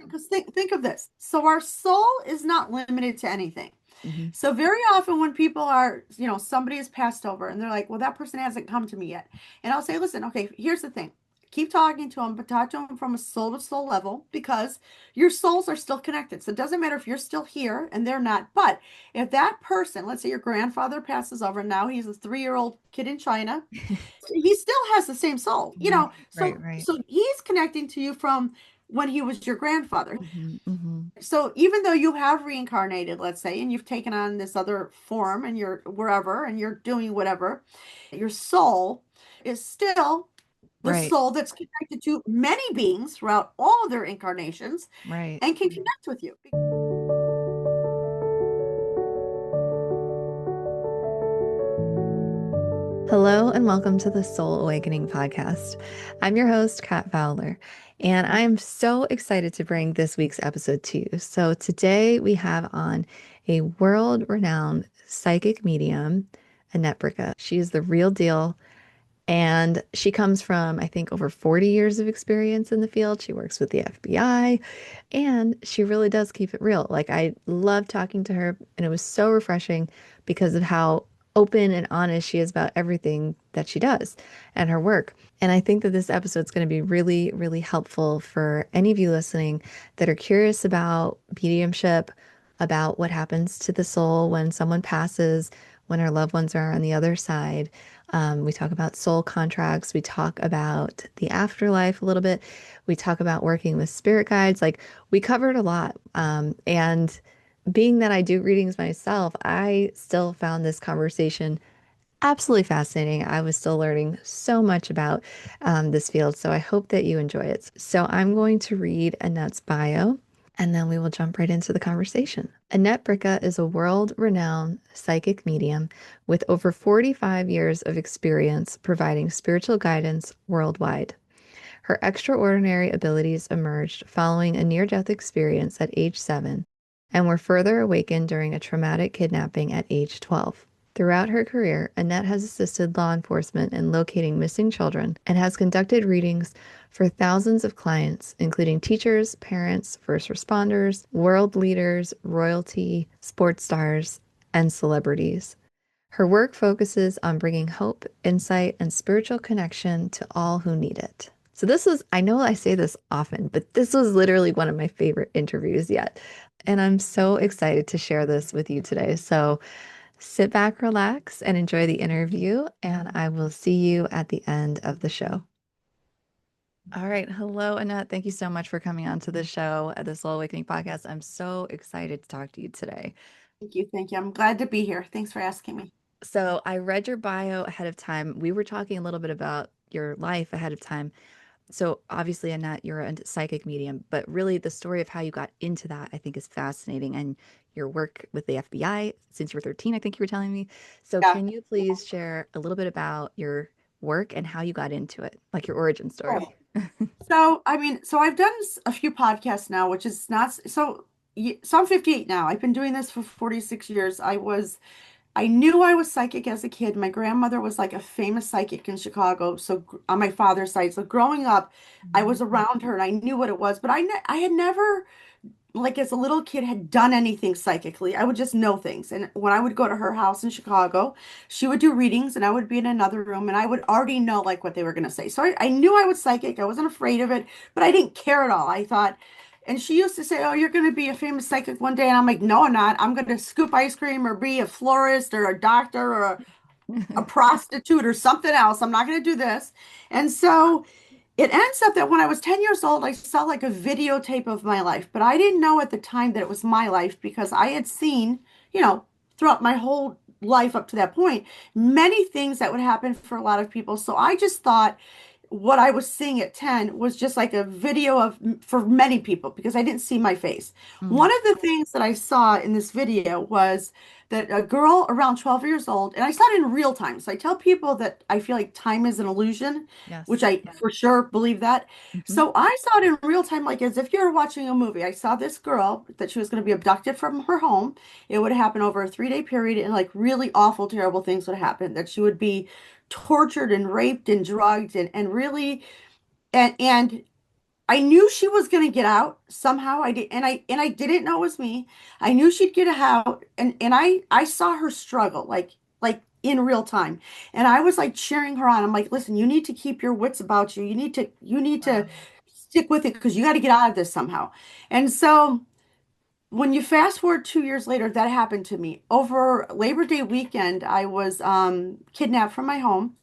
because think of this. So our soul is not limited to anything. Hmm. So very often when people are, somebody has passed over and they're like, well, that person hasn't come to me yet. And I'll say, listen, okay, here's the thing. Keep talking to them, but talk to them from a soul to soul level because your souls are still connected. So it doesn't matter if you're still here and they're not. But if that person, let's say your grandfather passes over, now he's a 3-year-old kid in China, he still has the same soul, Right, right, So right. so he's connecting to you from when he was your grandfather. Hmm. Hmm. So even though you have reincarnated, let's say, and you've taken on this other form and you're wherever and you're doing whatever, your soul is still the Right, soul that's connected to many beings throughout all of their incarnations right. and can connect with you. Hello and welcome to the Soul Awakening podcast. I'm your host, Kat Fowler, and I am so excited to bring this week's episode to you. So today we have on a world-renowned psychic medium, Annette Bricca. She is the real deal. And she comes from, I think, over 40 years of experience in the field. She works with the FBI and she really does keep it real. Like, I love talking to her, and it was so refreshing because of how open and honest she is about everything that she does and her work. And I think that this episode is going to be really, really helpful for any of you listening that are curious about mediumship, about what happens to the soul when someone passes, when our loved ones are on the other side. We talk about soul contracts. We talk about the afterlife a little bit. We talk about working with spirit guides. Like, we covered a lot. And being that I do readings myself, I still found this conversation absolutely fascinating. I was still learning so much about this field. So I hope that you enjoy it. So I'm going to read Annette's bio, and then we will jump right into the conversation. Annette Bricca is a world-renowned psychic medium with over 45 years of experience providing spiritual guidance worldwide. Her extraordinary abilities emerged following a near-death experience at age 7 and were further awakened during a traumatic kidnapping at age 12. Throughout her career, Annette has assisted law enforcement in locating missing children and has conducted readings for thousands of clients, including teachers, parents, first responders, world leaders, royalty, sports stars, and celebrities. Her work focuses on bringing hope, insight, and spiritual connection to all who need it. So, this was, I know I say this often, but this was literally one of my favorite interviews yet. And I'm so excited to share this with you today. So, sit back, relax, and enjoy the interview. And I will see you at the end of the show. All right. Hello, Annette. Thank you so much for coming on to the show at the Soul Awakening podcast. I'm so excited to talk to you today. Thank you. Thank you. I'm glad to be here. Thanks for asking me. So I read your bio ahead of time. We were talking a little bit about your life ahead of time. So obviously, Annette, you're a psychic medium, but really the story of how you got into that, I think, is fascinating. And your work with the FBI since you were 13, I think you were telling me. So Yeah. can you please share a little bit about your work and how you got into it, like your origin story? Cool. So I've done a few podcasts now, which is not so. So I'm 58 now. I've been doing this for 46 years. I knew I was psychic as a kid. My grandmother was like a famous psychic in Chicago. So on my father's side, so growing up, I Mhm. was around her and I knew what it was, but I had never, like as a little kid, had done anything psychically. I would just know things. And when I would go to her house in Chicago, she would do readings and I would be in another room and I would already know like what they were going to say. So I knew I was psychic. I wasn't afraid of it, but I didn't care at all. I thought, and she used to say, "Oh, you're going to be a famous psychic one day." And I'm like, "No, I'm not. I'm going to scoop ice cream or be a florist or a doctor or a prostitute or something else. I'm not going to do this." And so it ends up that when I was 10 years old, I saw like a videotape of my life, but I didn't know at the time that it was my life because I had seen, you know, throughout my whole life up to that point, many things that would happen for a lot of people. So I just thought what I was seeing at 10 was just like a video of for many people because I didn't see my face. One Mm, of the things that I saw in this video was that a girl around 12 years old, and I saw it in real time. So I tell people that I feel like time is an illusion, which yes. I for sure believe that. Hmm. So I saw it in real time, like as if you were watching a movie. I saw this girl that she was going to be abducted from her home. It would happen over a 3-day period, and like really awful, terrible things would happen. That she would be tortured and raped and drugged and really and I knew she was going to get out somehow. I did, and I didn't know it was me. I knew she'd get out, and I saw her struggle like in real time, and I was like cheering her on. I'm like, listen, you need to keep your wits about you. You need to Wow. stick with it because you got to get out of this somehow. And so when you fast forward 2 years later, that happened to me. Over Labor Day weekend, I was kidnapped from my home.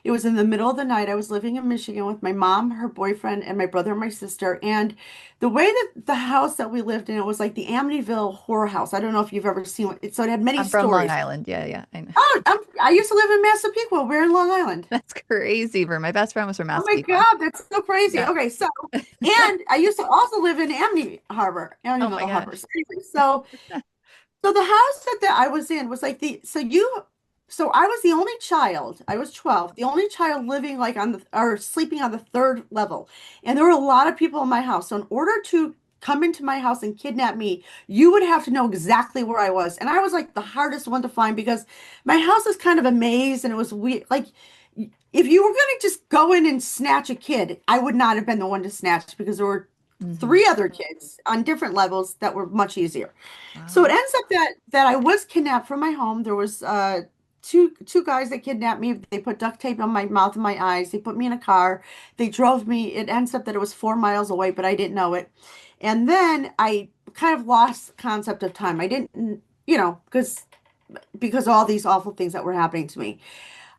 It was in the middle of the night. I was living in Michigan with my mom, her boyfriend, and my brother and my sister. And the way that the house that we lived in, it was like the Amityville horror house. I don't know if you've ever seen it. So it had many I'm from Long stories. Island. Yeah, yeah, I know. Oh, I used to live in Massapequa. We're in Long Island. That's crazy. For my best friend was from Oh my Massapequa. God, that's so crazy. Yeah. Okay, so, and I used to also live in Oh my Amityville Harbor. gosh. So, anyway, so the house that I was in was like so I was the only child. I was 12, the only child living like on the or sleeping on the third level. And there were a lot of people in my house. So in order to come into my house and kidnap me, you would have to know exactly where I was. And I was like the hardest one to find because my house is kind of a maze and it was weird. Like if you were going to just go in and snatch a kid, I would not have been the one to snatch because there were Hmm. three other kids on different levels that were much easier. So it Wow. ends up that I was kidnapped from my home. There was two guys that kidnapped me. They put duct tape on my mouth and my eyes. They put me in a car. They drove me. It ends up that it was 4 miles away, but I didn't know it. And then I kind of lost concept of time. I didn't, because of all these awful things that were happening to me.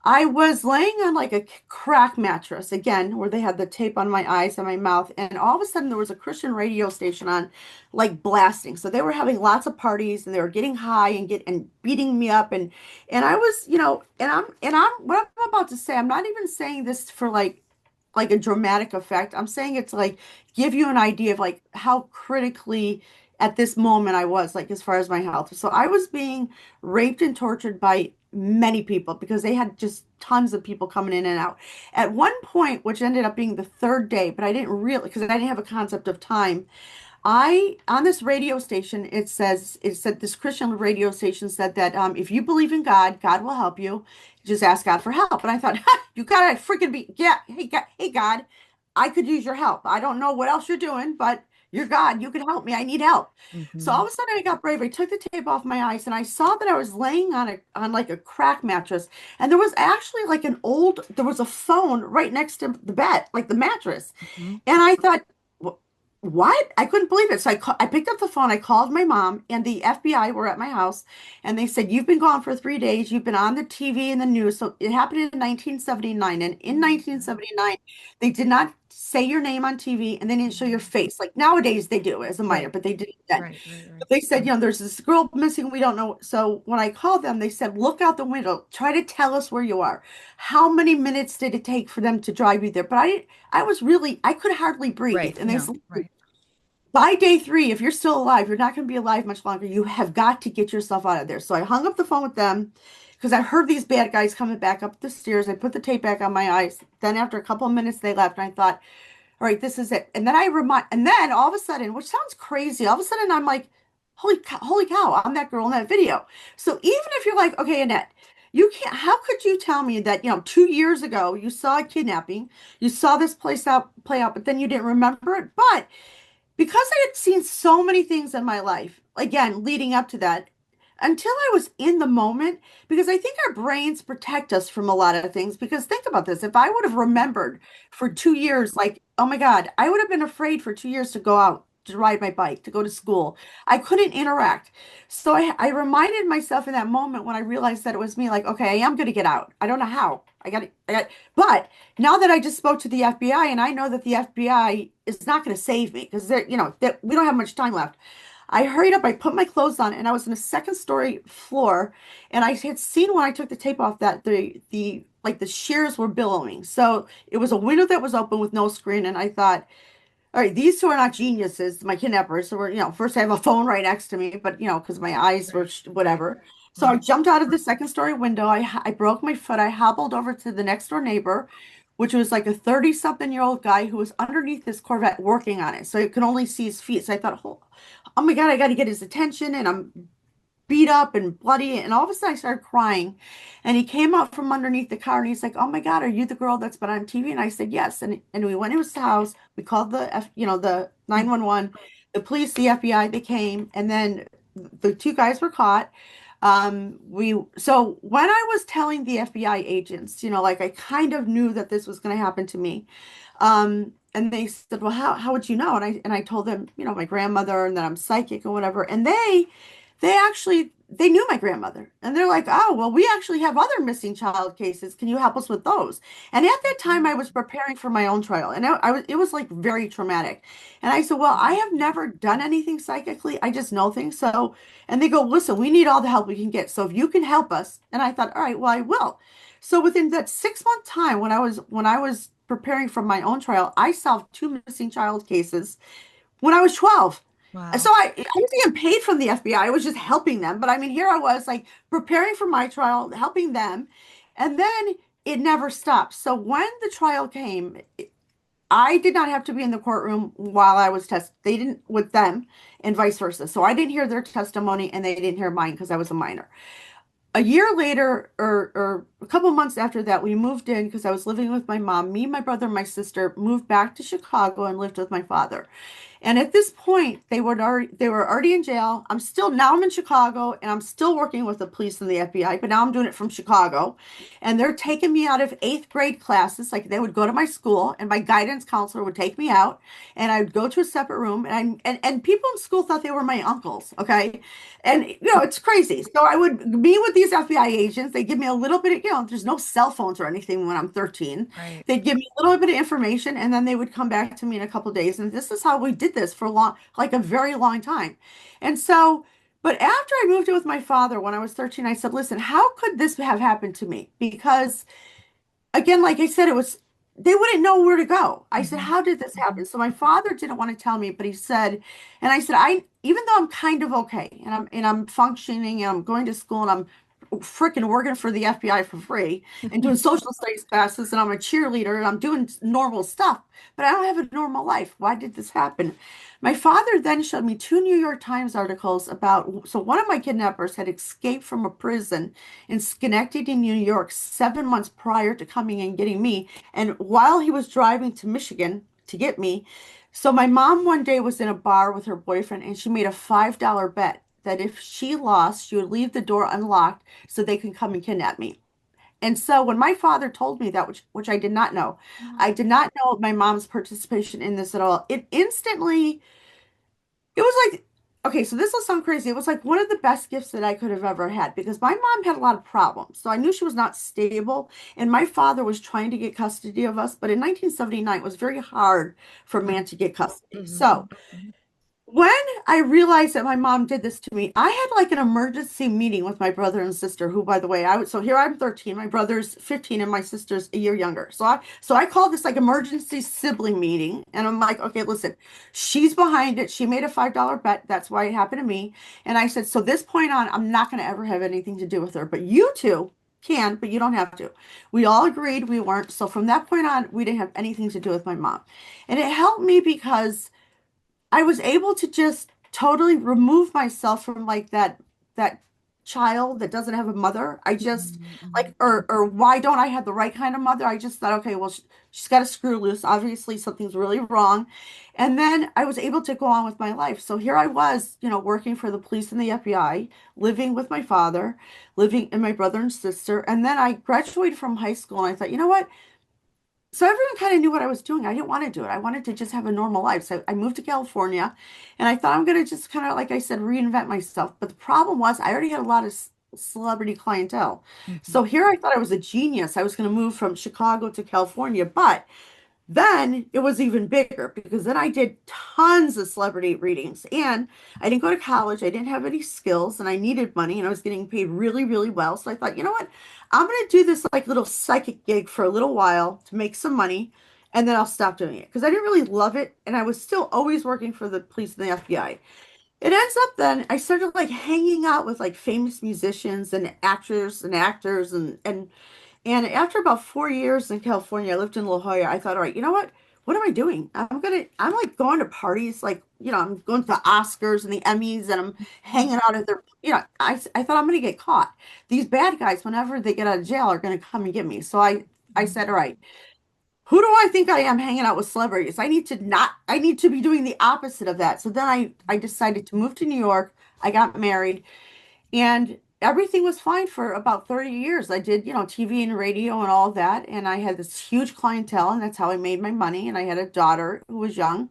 I was laying on like a crack mattress again, where they had the tape on my eyes and my mouth, and all of a sudden there was a Christian radio station on, like blasting. So they were having lots of parties and they were getting high and beating me up and I was, and I'm what I'm about to say. I'm not even saying this for like a dramatic effect. I'm saying it's like give you an idea of like how critically at this moment I was like as far as my health. So I was being raped and tortured by many people because they had just tons of people coming in and out. At one point, which ended up being the third day, but I didn't really because I didn't have a concept of time. I on this radio station, it said this Christian radio station said that if you believe in God, God will help you. Just ask God for help. And I thought, ha, you gotta freaking be yeah, hey God, I could use your help. I don't know what else you're doing, but you're God. You can help me. I need help. So all Hmm. of a sudden I got brave. I took the tape off my eyes and I saw that I was laying on like a crack mattress. And there was actually like there was a phone right next to the bed, like the mattress. Hmm. And I thought, What? I couldn't believe it. So I picked up the phone. I called my mom, and the FBI were at my house, and they said, "You've been gone for 3 days. You've been on the TV and the news." So it happened in 1979, and Oh in my God. 1979, they did not say your name on TV, and they didn't show your Mhm. face. Like nowadays, they do as a minor, Right, but they didn't then. right, right, right. But they said, there's this girl missing. We don't know. So when I called them, they said, "Look out the window. Try to tell us where you are." How many minutes did it take for them to drive you there? But I could hardly breathe, Right. and they No, said, right. by day three, if you're still alive, you're not going to be alive much longer. You have got to get yourself out of there. So I hung up the phone with them because I heard these bad guys coming back up the stairs. I put the tape back on my eyes. Then after a couple of minutes, they left, and I thought, all right, this is it. And then all of a sudden, which sounds crazy, all of a sudden I'm like, holy cow, I'm that girl in that video. So even if you're like, okay, Annette, you can't, how could you tell me that, 2 years ago you saw a kidnapping, you saw this play out, but then you didn't remember it? But because I had seen so many things in my life, again, leading up to that, until I was in the moment, because I think our brains protect us from a lot of things. Because think about this, if I would have remembered for 2 years, like, oh my God, I would have been afraid for 2 years to go out, to ride my bike, to go to school. I couldn't interact. So I reminded myself in that moment when I realized that it was me, like, okay, I am going to get out. I don't know how. But now that I just spoke to the FBI and I know that the FBI is not going to save me because that we don't have much time left. I hurried up, I put my clothes on, and I was in a second story floor. And I had seen when I took the tape off that the like the shears were billowing. So it was a window that was open with no screen. And I thought, all right, these two are not geniuses, my kidnappers. So first I have a phone right next to me, but because my eyes were Right. whatever. So I Right. jumped out of the second story window. I broke my foot. I hobbled over to the next door neighbor, which was like a 30-something-year-old guy who was underneath this Corvette working on it. So you could only see his feet. So I thought, oh my God, I got to get his attention. And I'm beat up and bloody. And all of a sudden I started crying. And he came out from underneath the car and he's like, "Oh my God, are you the girl that's been on TV?" And I said, "Yes." And we went to his house. We called the Mhm. 911, the police, the FBI, they came. And then the two guys were caught. So when I was telling the FBI agents, like I kind of knew that this was going to happen to me. And they said, "Well, how would you know?" And I told them, my grandmother and that I'm psychic or whatever. And they knew my grandmother. And they're like, "Oh, well, we actually have other missing child cases. Can you help us with those?" And at that time I was preparing for my own trial. And it was like very traumatic. And I said, "Well, I have never done anything psychically. I just know things." And they go, "Listen, we need all the help we can get. So if you can help us." And I thought, "All right, well, I will." So within that 6 month time when I was preparing for my own trial, I solved two missing child cases when I was 12. So Wow. I was getting paid from the FBI. I was just helping them. But I mean, here I was like preparing for my trial, helping them. And then it never stopped. So when the trial came, I did not have to be in the courtroom while I was they didn't with them and vice versa. So I didn't hear their testimony and they didn't hear mine because I was a minor. A year later, or a couple months after that, we moved in because I was living with my mom. Me, my brother, and my sister moved back to Chicago and lived with my father. And at this point, they were already in jail. I'm in Chicago and I'm still working with the police and the FBI, but now I'm doing it from Chicago. And they're taking me out of eighth grade classes. Like they would go to my school and my guidance counselor would take me out and I would go to a separate room and people in school thought they were my uncles. Okay. And it's crazy. So I would meet with these FBI agents. They give me a little bit of, there's no cell phones or anything when I'm 13. Right. They'd give me a little bit of information and then they would come back to me in a couple of days. And this is how we did this for like a very long time. And so, but after I moved in with my father when I was 13, I said, "Listen, how could this have happened to me?" Because again, like I said, they wouldn't know where to go. I said, Hmm. "How did this happen?" So my father didn't want to tell me, but he said, and I said, even though I'm kind of okay and I'm functioning and I'm going to school and I'm freaking working for the FBI for free and doing social studies classes and I'm a cheerleader and I'm doing normal stuff, but I don't have a normal life. Why did this happen? My father then showed me two New York Times articles so one of my kidnappers had escaped from a prison in Schenectady, New York, 7 months prior to coming and getting me. And while he was driving to Michigan to get me, so my mom one day was in a bar with her boyfriend and she made a $5 bet that if she lost, she would leave the door unlocked so they can come and kidnap me. And so when my father told me that, which I did not know, I did not know my mom's participation in this at all. It was like, okay, so this will sound crazy. It was like one of the best gifts that I could have ever had because my mom had a lot of problems. So I knew she was not stable, and my father was trying to get custody of us. But in 1979, it was very hard for a man to get custody. Hmm. So when I realized that my mom did this to me, I had like an emergency meeting with my brother and sister, who, by the way, so here I'm 13, my brother's 15, and my sister's a year younger. So I called this like emergency sibling meeting, and I'm like, "Okay, listen, she's behind it. She made a $5 bet. That's why it happened to me." And I said, "So this point on, I'm not going to ever have anything to do with her, but you two can, but you don't have to." We all agreed we weren't. So from that point on, we didn't have anything to do with my mom, and it helped me because I was able to just totally remove myself from like that child that doesn't have a mother. I just Hmm. like or why don't I have the right kind of mother? I just thought, okay, well she's got a screw loose. Obviously something's really wrong. And then I was able to go on with my life. So here I was, working for the police and the FBI, living with my father, living and my brother and sister. And then I graduated from high school and I thought, you know what? So everyone kind of knew what I was doing. I didn't want to do it. I wanted to just have a normal life. So I moved to California and I thought I'm going to just kind of, like I said, reinvent myself. But the problem was I already had a lot of celebrity clientele. Hmm. So here I thought I was a genius. I was going to move from Chicago to California, but then it was even bigger because then I did tons of celebrity readings and I didn't go to college. I didn't have any skills and I needed money and I was getting paid really, really well. So I thought, you know what? I'm going to do this like little psychic gig for a little while to make some money and then I'll stop doing it because I didn't really love it and I was still always working for the police and the FBI. It ends up then I started like hanging out with like famous musicians and actors and actors and after about 4 years in California, I lived in La Jolla. I thought, all right, you know what? what am I doing? I'm like going to parties, like, I'm going to the Oscars and the Emmys and I'm hanging out at their, I thought I'm going to get caught. These bad guys, whenever they get out of jail, are going to come and get me. So I said, all right, who do I think I am hanging out with celebrities? I need to be doing the opposite of that. So then I decided to move to New York. I got married and everything was fine for about 30 years. I did, TV and radio and all that. And I had this huge clientele, and that's how I made my money. And I had a daughter who was young.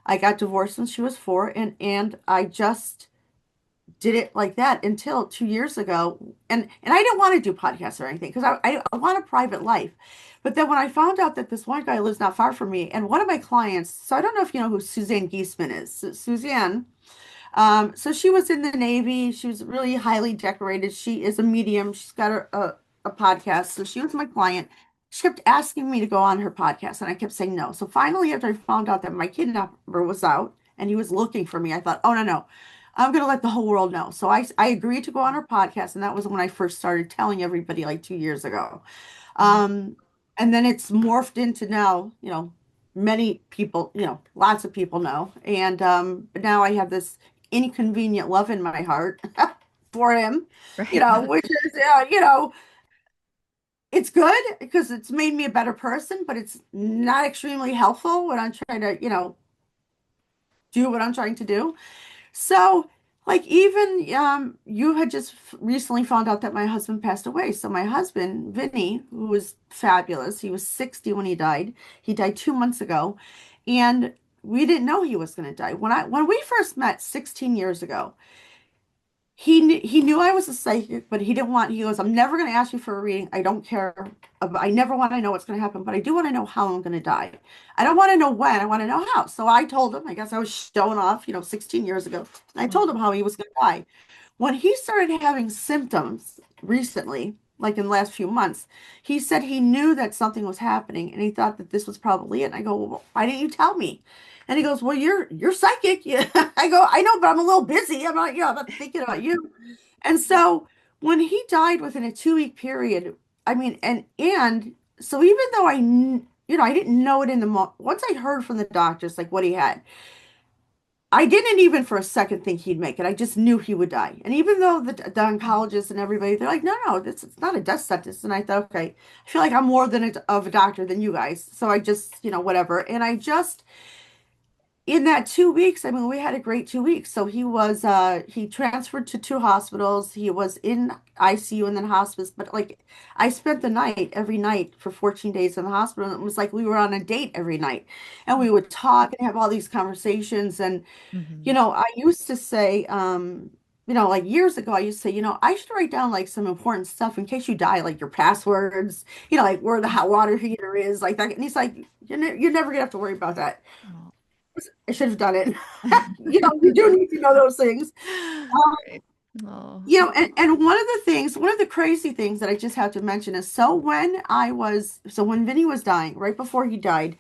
I got divorced when she was 4, and I just did it like that until 2 years ago. And I didn't want to do podcasts or anything because I want a private life. But then when I found out that this one guy lives not far from me, and one of my clients, so I don't know if you know who Suzanne Geisman is. Suzanne, so she was in the Navy. She was really highly decorated. She is a medium. She's got a podcast. So she was my client. She kept asking me to go on her podcast, and I kept saying no. So finally, after I found out that my kidnapper was out and he was looking for me, I thought, oh, no, no, I'm going to let the whole world know. So I agreed to go on her podcast, and that was when I first started telling everybody like 2 years ago. Um, and then it's morphed into now, many people, lots of people know. And but now I have this inconvenient love in my heart for him, Right. which is, it's good because it's made me a better person, but it's not extremely helpful when I'm trying to, do what I'm trying to do. So, like, even you had just recently found out that my husband passed away. So, my husband, Vinny, who was fabulous, he was 60 when he died. He died 2 months ago, and we didn't know he was going to die. When we first met 16 years ago, he knew I was a psychic, but he didn't want. He goes, "I'm never going to ask you for a reading. I don't care. I never want to know what's going to happen, but I do want to know how I'm going to die. I don't want to know when. I want to know how." So I told him. I guess I was showing off, 16 years ago. And I told him how he was going to die. When he started having symptoms recently, like in the last few months, he said he knew that something was happening, and he thought that this was probably it. And I go, "Well, why didn't you tell me?" And he goes, "Well, you're psychic." Yeah. I go, "I know, but I'm a little busy. I'm not thinking about you." And so when he died within a 2 week period, I mean, and so even though I didn't know it in the moment, once I heard from the doctors like what he had, I didn't even for a second think he'd make it. I just knew he would die. And even though the oncologists and everybody, they're like, no, no, this it's not a death sentence. And I thought, okay, I feel like I'm more of a doctor than you guys. So I just, whatever. And I just in that 2 weeks, I mean, we had a great 2 weeks. So he transferred to two hospitals. He was in ICU and then hospice, but like I spent the night every night for 14 days in the hospital. And it was like we were on a date every night and we would talk and have all these conversations. And, Mm-hmm. I used to say, like years ago, I used to say, I should write down like some important stuff in case you die, like your passwords, like where the hot water heater is, like that. And he's like, you're never gonna have to worry about that. Oh. I should have done it. You do need to know those things. Um, Right. Oh. and one of the crazy things that I just have to mention is when Vinny was dying, right before he died,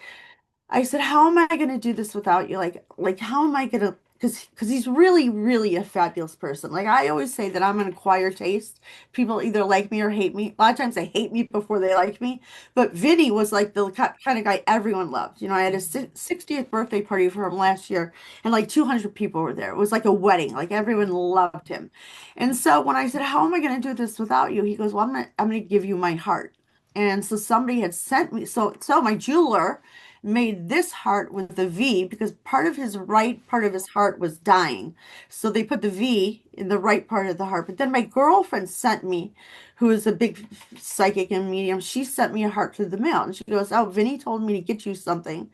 I said, "How am I going to do this without you? Like, how am I going to?" Because he's really, really a fabulous person. Like I always say that I'm an acquired taste. People either like me or hate me. A lot of times they hate me before they like me. But Vinny was like the kind of guy everyone loved. I had a 60th birthday party for him last year, and like 200 people were there. It was like a wedding. Like everyone loved him. And so when I said, "How am I going to do this without you?" He goes, "Well, I'm gonna give you my heart." And so somebody had sent me. So my jeweler made this heart with the V because part of his heart was dying. So they put the V in the right part of the heart. But then my girlfriend sent me, who is a big psychic and medium, she sent me a heart through the mail. And she goes, "Oh, Vinny told me to get you something.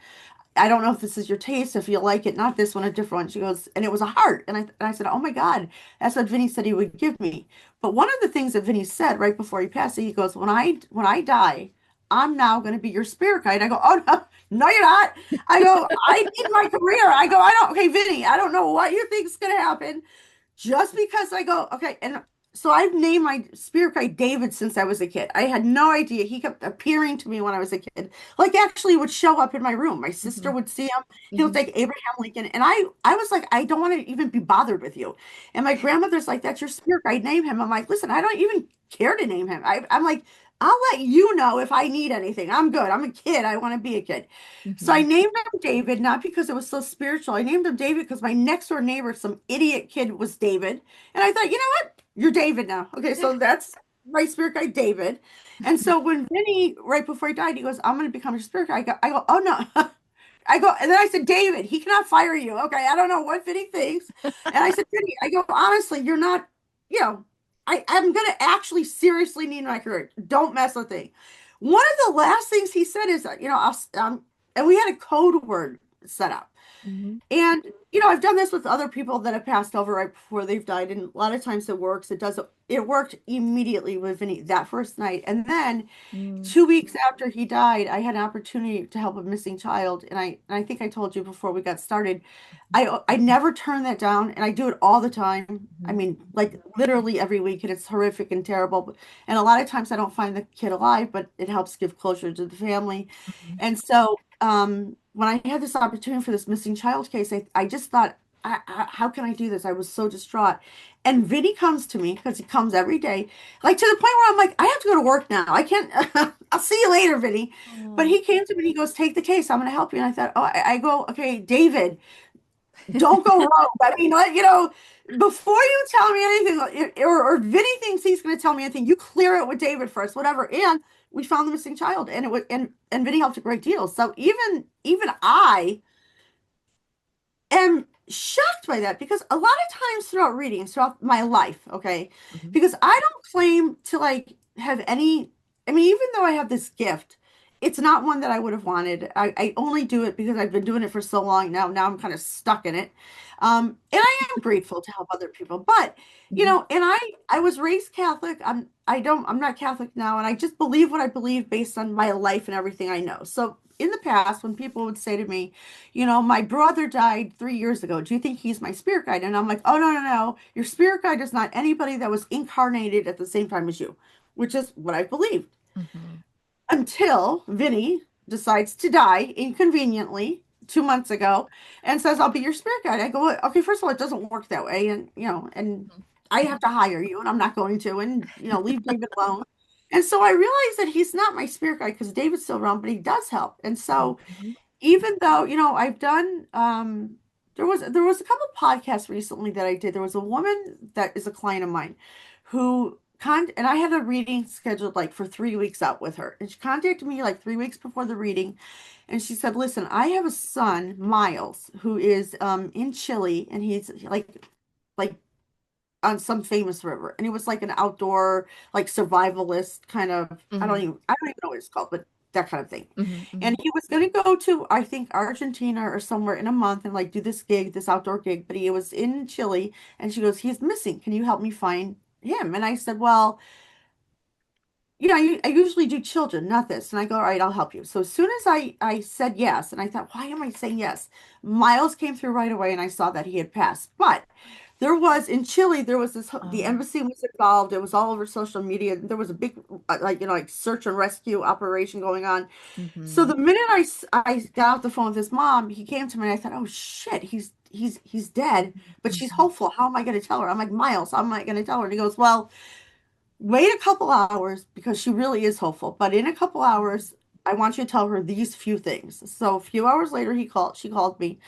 I don't know if this is your taste, if you like it, not this one, a different one." She goes, and it was a heart. And I said, "Oh my God, that's what Vinny said he would give me." But one of the things that Vinny said right before he passed, he goes, when I die, I'm now going to be your spirit guide." I go, "Oh no, no, you're not." I go, "I need my career." I go, okay, Vinny, I don't know what you think is going to happen just because I go, okay. And so I've named my spirit guide David since I was a kid. I had no idea. He kept appearing to me when I was a kid, like actually would show up in my room. My sister Mm-hmm. would see him. He Mm-hmm. looked like Abraham Lincoln. And I was like, "I don't want to even be bothered with you." And my grandmother's like, "That's your spirit guide. Name him." I'm like, "Listen, I don't even care to name him." I'm like, I'll let you know if I need anything. I'm good. I'm a kid. I want to be a kid. So I Mm-hmm. named him David, not because it was so spiritual. I named him David because my next door neighbor, some idiot kid, was David. And I thought, you know what? You're David now. Okay, so that's my spirit guide, David. And so when Vinny, right before he died, he goes, I'm going to become your spirit guide. I go, oh no. I go, and then I said, David, he cannot fire you. Okay, I don't know what Vinny thinks. And I said, Vinny, I go, honestly, you're not, you know, I'm going to actually seriously need my career. Don't mess with me. One of the last things he said is, and we had a code word set up. Mm-hmm. And, I've done this with other people that have passed over right before they've died. And a lot of times it works. It worked immediately with Vinny that first night. And then Mm-hmm. 2 weeks after he died, I had an opportunity to help a missing child. And I think I told you before we got started, I never turn that down, and I do it all the time. I mean, like literally every week, and it's horrific and terrible. And a lot of times I don't find the kid alive, but it helps give closure to the family. Mm-hmm. And so when I had this opportunity for this missing child case, I just thought, how can I do this? I was so distraught. And Vinny comes to me because he comes every day, like to the point where I'm like, I have to go to work now. I can't, I'll see you later, Vinny. But Oh. he came to me and he goes, take the case. I'm going to help you. And I thought, I go, okay, David, don't go wrong. I mean, before you tell me anything, or Vinny thinks he's going to tell me anything, you clear it with David first, whatever. And we found the missing child, and it was, and Vinny helped a great deal. So even I am shocked by that because a lot of times throughout readings, throughout my life, okay, Mhm. because I don't claim to like have any, I mean, even though I have this gift, it's not one that I would have wanted. I only do it because I've been doing it for so long now. Now I'm kind of stuck in it. And I am grateful to help other people. But, Mhm. and I was raised Catholic. I'm not Catholic now, and I just believe what I believe based on my life and everything I know. So in the past, when people would say to me, my brother died 3 years ago. Do you think he's my spirit guide? And I'm like, oh, no, no, no. Your spirit guide is not anybody that was incarnated at the same time as you, which is what I believed. Mhm. Until Vinny decides to die inconveniently 2 months ago and says, I'll be your spirit guide. I go, "Well, okay, first of all, it doesn't work that way. And I have to hire you, and I'm not going to, and, leave David alone. And so I realized that he's not my spirit guide because David's still around, but he does help. And so Mhm. even though I've done there was a couple podcasts recently that I did. There was a woman that is a client of mine who and I had a reading scheduled like for 3 weeks out with her, and she contacted me like 3 weeks before the reading, and she said, listen, I have a son, Miles, who is in Chile, and he's like on some famous river, and he was like an outdoor like survivalist kind of, Mhm. I don't even know what it's called, but that kind of thing. Mhm. And Mhm. he was going to go to, I think, Argentina or somewhere in a month and like do this gig, this outdoor gig, but he was in Chile. And she goes, he's missing. Can you help me find him? And I said, well, I usually do children, not this. And I go, all right, I'll help you. So as soon as I said yes, and I thought, why am I saying yes? Miles came through right away, and I saw that he had passed. But there was in Chile, there was the Oh. embassy was involved. It was all over social media. There was a big, like search and rescue operation going on. So Mhm. the minute I got off the phone with his mom, he came to me, and I thought, oh shit, he's dead, but she's Mhm. hopeful. How am I going to tell her? I'm like, Miles, how am I going to tell her? And he goes, well, wait a couple hours because she really is hopeful. But in a couple hours, I want you to tell her these few things. So a few hours later, she called me,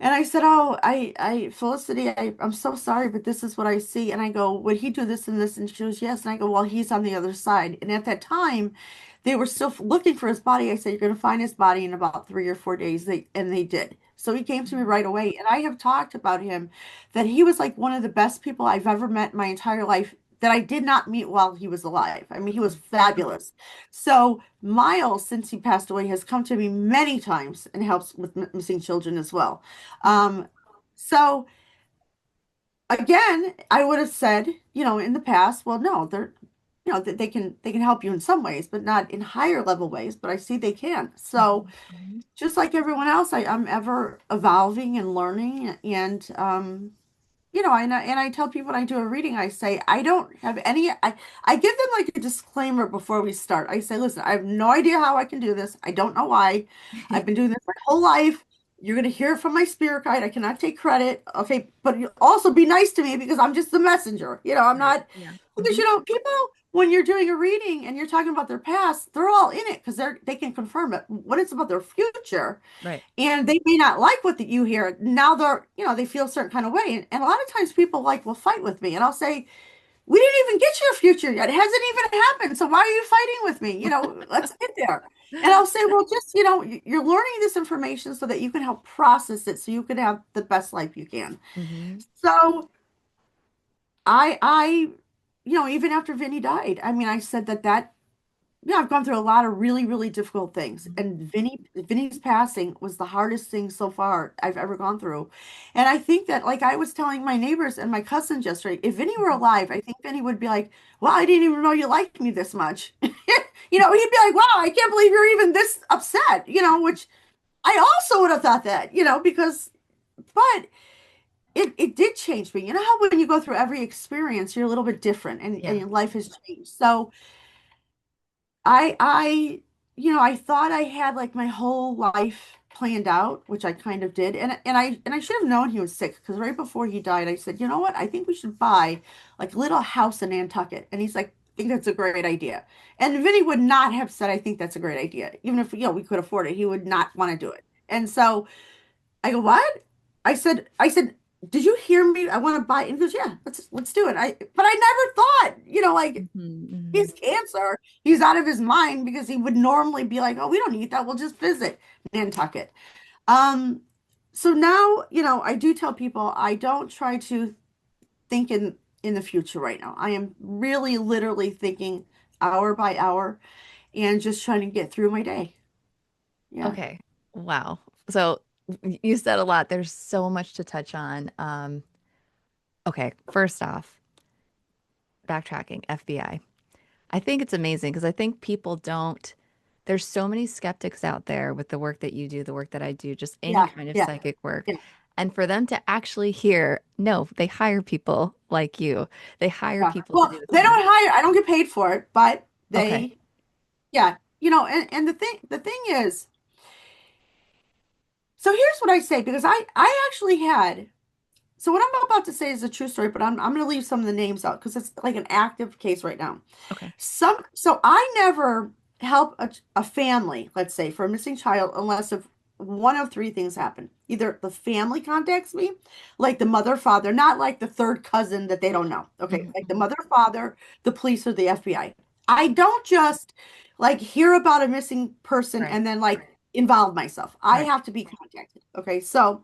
and I said, oh, Felicity, I'm so sorry, but this is what I see. And I go, would he do this and this? And she goes, yes. And I go, well, he's on the other side. And at that time, they were still looking for his body. I said, you're going to find his body in about 3 or 4 days. And they did. So he came to me right away. And I have talked about him that he was like one of the best people I've ever met in my entire life that I did not meet while he was alive. I mean, he was fabulous. So Miles, since he passed away, has come to me many times and helps with missing children as well. Mhm. Um, so again, I would have said, in the past, well, no, they can help you in some ways, but not in higher level ways. But I see they can. So Mhm. Mhm. just like everyone else, I'm ever evolving and learning, and and I tell people when I do a reading, I say I don't have any. I give them like a disclaimer before we start. I say, listen, I have no idea how I can do this. I don't know why. I've been doing this my whole life. You're gonna hear it from my spirit guide. I cannot take credit. Okay, but you also be nice to me because I'm just the messenger. I'm Right. not Yeah. because Mhm. people. when you're doing a reading and you're talking about their past, they're all in it because they can confirm it. When it's about their future, Right. and they may not like what that you hear. Now they feel a certain kind of way. And a lot of times people will fight with me and I'll say, we didn't even get your future yet. It hasn't even happened. So why are you fighting with me? Let's get there. And I'll say, well, just, you're learning this information so that you can help process it so you can have the best life you can. Hmm. So even after Vinny died, I mean, I said I've gone through a lot of really, really difficult things. And Vinny's passing was the hardest thing so far I've ever gone through. And I think that, like I was telling my neighbors and my cousins yesterday, if Vinny were alive, I think Vinny would be like, well, I didn't even know you liked me this much. He'd be like, wow, I can't believe you're even this upset, which I also would have thought that, but it did change me. You know how when you go through every experience, you're a little bit different and Yeah. your life has changed. So I thought I had like my whole life planned out, which I kind of did. And I should have known he was sick because right before he died, I said, you know what? I think we should buy like a little house in Nantucket. And he's like, I think that's a great idea. And Vinny would not have said, I think that's a great idea. Even if, we could afford it, he would not want to do it. And so I go, what? I said, did you hear me? I want to buy it. And he goes, yeah, let's do it. But I never thought, like Hmm. Hmm. he's cancer. He's out of his mind because he would normally be like, oh, we don't need that. We'll just visit Nantucket. Um, so now, I do tell people I don't try to think in the future right now. I am really literally thinking hour by hour and just trying to get through my day. Yeah. Okay. Wow. So you said a lot. There's so much to touch on. Okay. First off, backtracking, FBI. I think it's amazing because I think people don't, there's so many skeptics out there with the work that you do, the work that I do, just any Yeah. kind of Yeah. psychic work. Yeah. And for them to actually hear, no, they hire people like you. They hire Yeah. people to Well, do this they work. don't hire, I don't get paid for it, but Okay. yeah, and the thing is, so here's what I say, because I actually had, so what I'm about to say is a true story, but I'm going to leave some of the names out because it's like an active case right now. Okay. So I never help a family, let's say, for a missing child unless if one of three things happen. Either the family contacts me, like the mother, father, not like the third cousin that they don't know. Okay, Mhm, like the mhm. mother, father, the police, or the FBI. I don't just like hear about a missing person Right. and then like involve myself. I Right. have to be contacted. Okay, so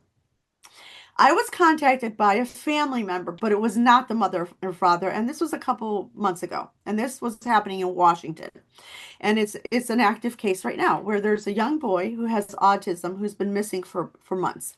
I was contacted by a family member, but it was not the mother or father, and this was a couple months ago. And this was happening in Washington. And it's an active case right now where there's a young boy who has autism who's been missing for months.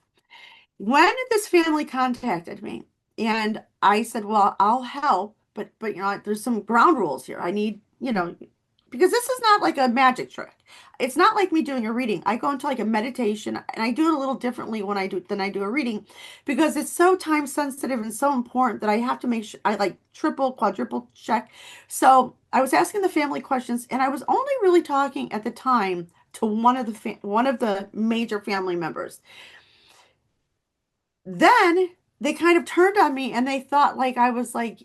When this family contacted me, and I said, "Well, I'll help, but there's some ground rules here. I need, because this is not like a magic trick. It's not like me doing a reading. I go into like a meditation, and I do it a little differently when I do than I do a reading, because it's so time sensitive and so important that I have to make sure I like triple, quadruple check. So I was asking the family questions, and I was only really talking at the time to one of the major family members. Then they kind of turned on me and they thought like I was like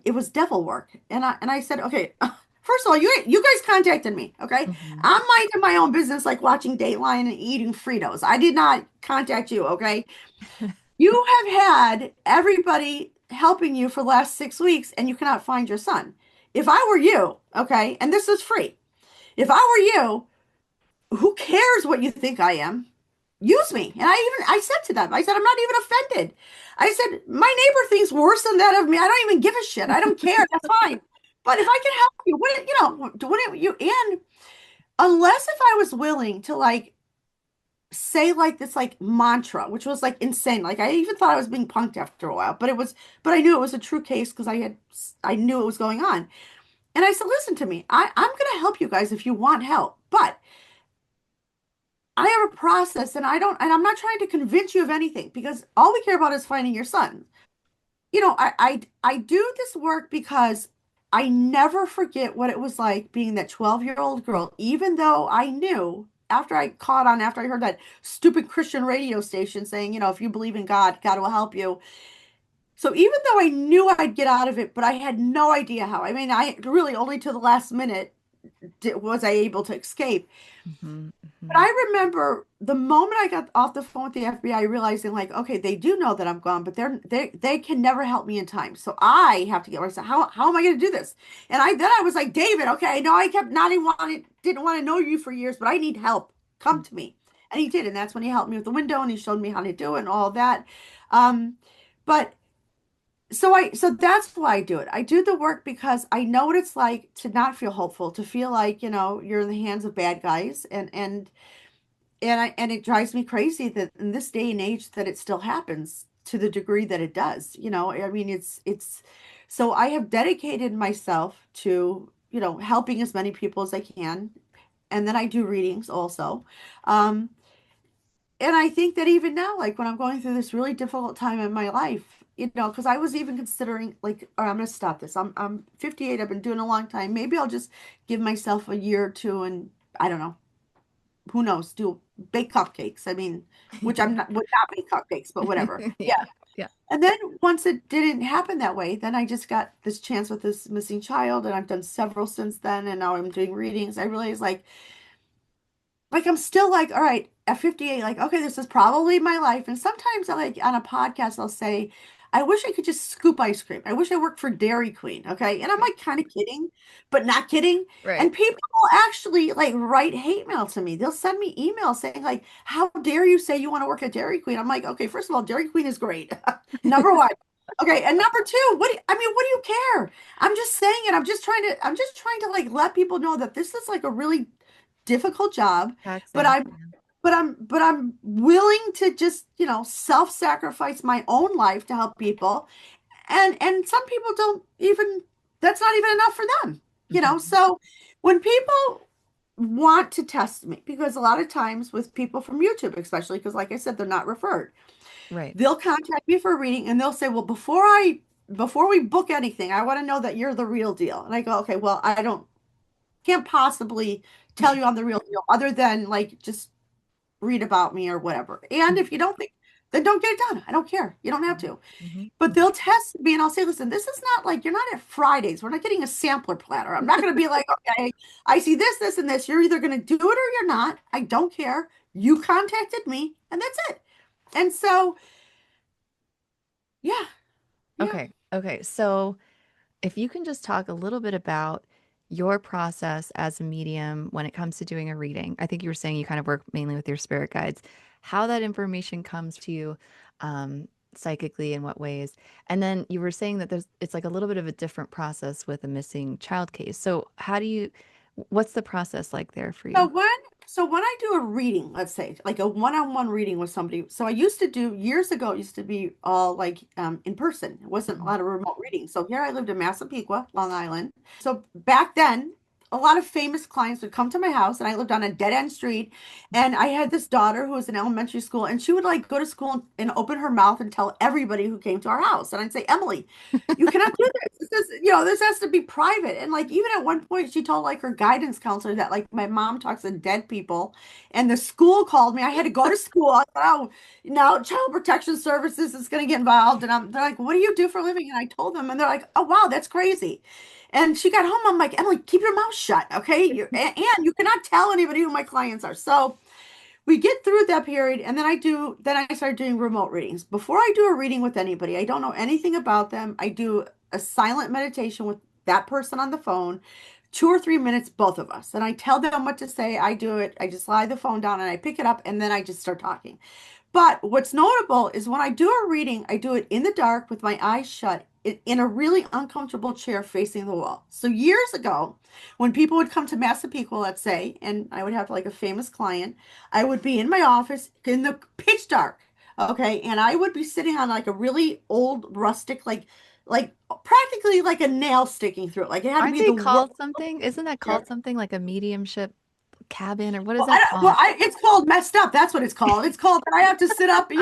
it was devil work. And I said, okay, first of all, you guys contacted me, okay? Mhm. I'm minding my own business, like watching Dateline and eating Fritos. I did not contact you, okay? You have had everybody helping you for the last 6 weeks and you cannot find your son. If I were you, okay, and this is free. If I were you, who cares what you think I am? Use me. And I said to them, I said, I'm not even offended. I said, my neighbor thinks worse than that of me. I don't even give a shit. I don't care. That's fine. But if I can help you, wouldn't you? And unless if I was willing to like say like this like mantra, which was like insane. Like I even thought I was being punked after a while, but I knew it was a true case because I knew it was going on. And I said, listen to me. I'm gonna help you guys if you want help, but I have a process and I'm not trying to convince you of anything because all we care about is finding your son. I do this work because I never forget what it was like being that 12-year-old girl, even though I knew after I heard that stupid Christian radio station saying, if you believe in God, God will help you. So even though I knew I'd get out of it, but I had no idea how. I mean, I really only to the last minute was I able to escape. Hmm. But Hmm. I remember the moment I got off the phone with the FBI, realizing like, okay, they do know that I'm gone, but they can never help me in time. So I have to get myself. How am I going to do this? And I was like, David, okay, I know I kept not even wanting didn't want to know you for years, but I need help. Come to me. And he did, and that's when he helped me with the window and he showed me how to do it and all of that. Um, but so that's why I do it. I do the work because I know what it's like to not feel hopeful, to feel like, you're in the hands of bad guys and it drives me crazy that in this day and age that it still happens to the degree that it does. I mean, it's so I have dedicated myself to, helping as many people as I can. And then I do readings also. Um, and I think that even now, like when I'm going through this really difficult time in my life, because I was even considering like, all right, I'm gonna stop this. I'm 58. I've been doing it a long time. Maybe I'll just give myself a year or two and I don't know, who knows, do bake cupcakes. I mean, which I'm not would not make cupcakes, but whatever. Yeah. Yeah. Yeah. And then once it didn't happen that way, then I just got this chance with this missing child, and I've done several since then, and now I'm doing readings. I realize like I'm still like, all right, at 58, like, okay, this is probably my life. And sometimes I like on a podcast, I'll say, I wish I could just scoop ice cream. I wish I worked for Dairy Queen. Okay. And I'm like kind of kidding, but not kidding. Right. And people will actually like write hate mail to me. They'll send me emails saying, like, how dare you say you want to work at Dairy Queen? I'm like, okay, first of all, Dairy Queen is great. Number one. Okay, and number two, I mean, what do you care? I'm just saying it. I'm just trying to like let people know that this is like a really difficult job, but Taxing. I'm Yeah. but I'm willing to just, self-sacrifice my own life to help people. And some people don't even that's not even enough for them. Hmm. So when people want to test me, because a lot of times with people from YouTube, especially because like I said, they're not referred, Right. they'll contact me for a reading and they'll say, well, before we book anything, I want to know that you're the real deal. And I go, okay, well, I don't can't possibly tell you I'm the real deal other than like just read about me or whatever. And if you don't think, then don't get it done. I don't care. You don't have Hmm. to. Hmm. But they'll test me and I'll say, listen, this is not like you're not at Fridays. We're not getting a sampler platter. I'm not going to be like, okay, I see this, this, and this. You're either going to do it or you're not. I don't care. You contacted me and that's it. And so, yeah, yeah. Okay. Okay. So if you can just talk a little bit about your process as a medium when it comes to doing a reading. I think you were saying you kind of work mainly with your spirit guides, how that information comes to you psychically in what ways. And then you were saying that it's like a little bit of a different process with a missing child case. So what's the process like there for So you? when so when I do a reading, let's say like a one-on-one reading with somebody. So I used to do years ago, it used to be all like in person. It wasn't a Mhm. lot of remote readings. So here I lived in Massapequa, Long Island. So back then, a lot of famous clients would come to my house and I lived on a dead end street. And I had this daughter who was in elementary school and she would like go to school and open her mouth and tell everybody who came to our house. And I'd say, Emily, you cannot do this. This has to be private. And like even at one point she told like her guidance counselor that like my mom talks to dead people and the school called me. I had to go to school. I thought, oh, Child Protection Services is going to get involved. And they're like, what do you do for a living? And I told them and they're like, oh wow, that's crazy. And she got home. I'm like, Emily, keep your mouth shut, okay? And you cannot tell anybody who my clients are. So we get through that period and then I start doing remote readings. Before I do a reading with anybody, I don't know anything about them. I do a silent meditation with that person on the phone, 2 or 3 minutes, both of us. And I tell them what to say. I do it. I just lie the phone down and I pick it up and then I just start talking. But what's notable is when I do a reading, I do it in the dark with my eyes shut in a really uncomfortable chair facing the wall. So years ago, when people would come to Massapequa, let's say, and I would have like a famous client, I would be in my office in the pitch dark, okay, and I would be sitting on like a really old rustic, like practically like a nail sticking through it. Like it had to Aren't be they the worst. called something? Isn't that called something like a mediumship cabin or what is Well, that called? it's called messed up. That's what it's called. It's called that I have to sit up,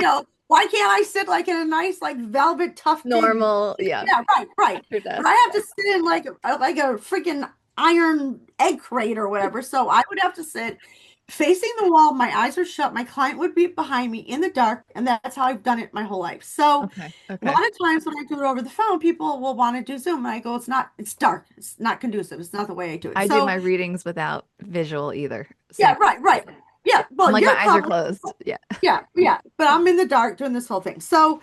why can't I sit like in a nice, like velvet tufted, Normal. Yeah. yeah, right, right. Your But I desk. have to sit in like a freaking iron egg crate or whatever. So I would have to sit. facing the wall, my eyes are shut, my client would be behind me in the dark, and that's how I've done it my whole life. So Okay. a Okay. lot of times when I do it over the phone, people will want to do Zoom, and I go, it's not, it's dark, it's not conducive, it's not the way I do it. I do my So readings without visual either. yeah, Same. right, right. Yeah, I'm well, like my you're eyes are probably, closed. Yeah. yeah, yeah, but I'm in the dark doing this whole thing. So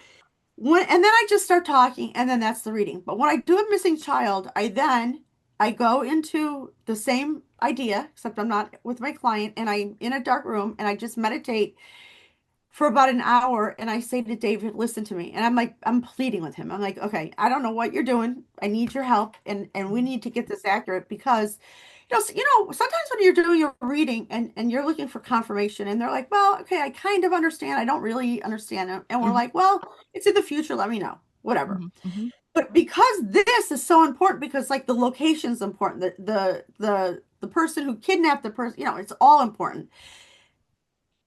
and then I just start talking, and then that's the reading. But when I do a missing child, I go into the same idea, except I'm not with my client, and I'm in a dark room, and I just meditate for about an hour, and I say to David, listen to me. And I'm like, I'm pleading with him. I'm like, okay, I don't know what you're doing. I need your help, and we need to get this accurate because sometimes when you're doing your reading and you're looking for confirmation, and they're like, well, okay, I kind of understand. I don't really understand it. And we're Hmm. like, well, it's in the future. Let me know. Whatever. Hmm. Hmm. But because this is so important, because like the location's important, the person who kidnapped the person, it's all important.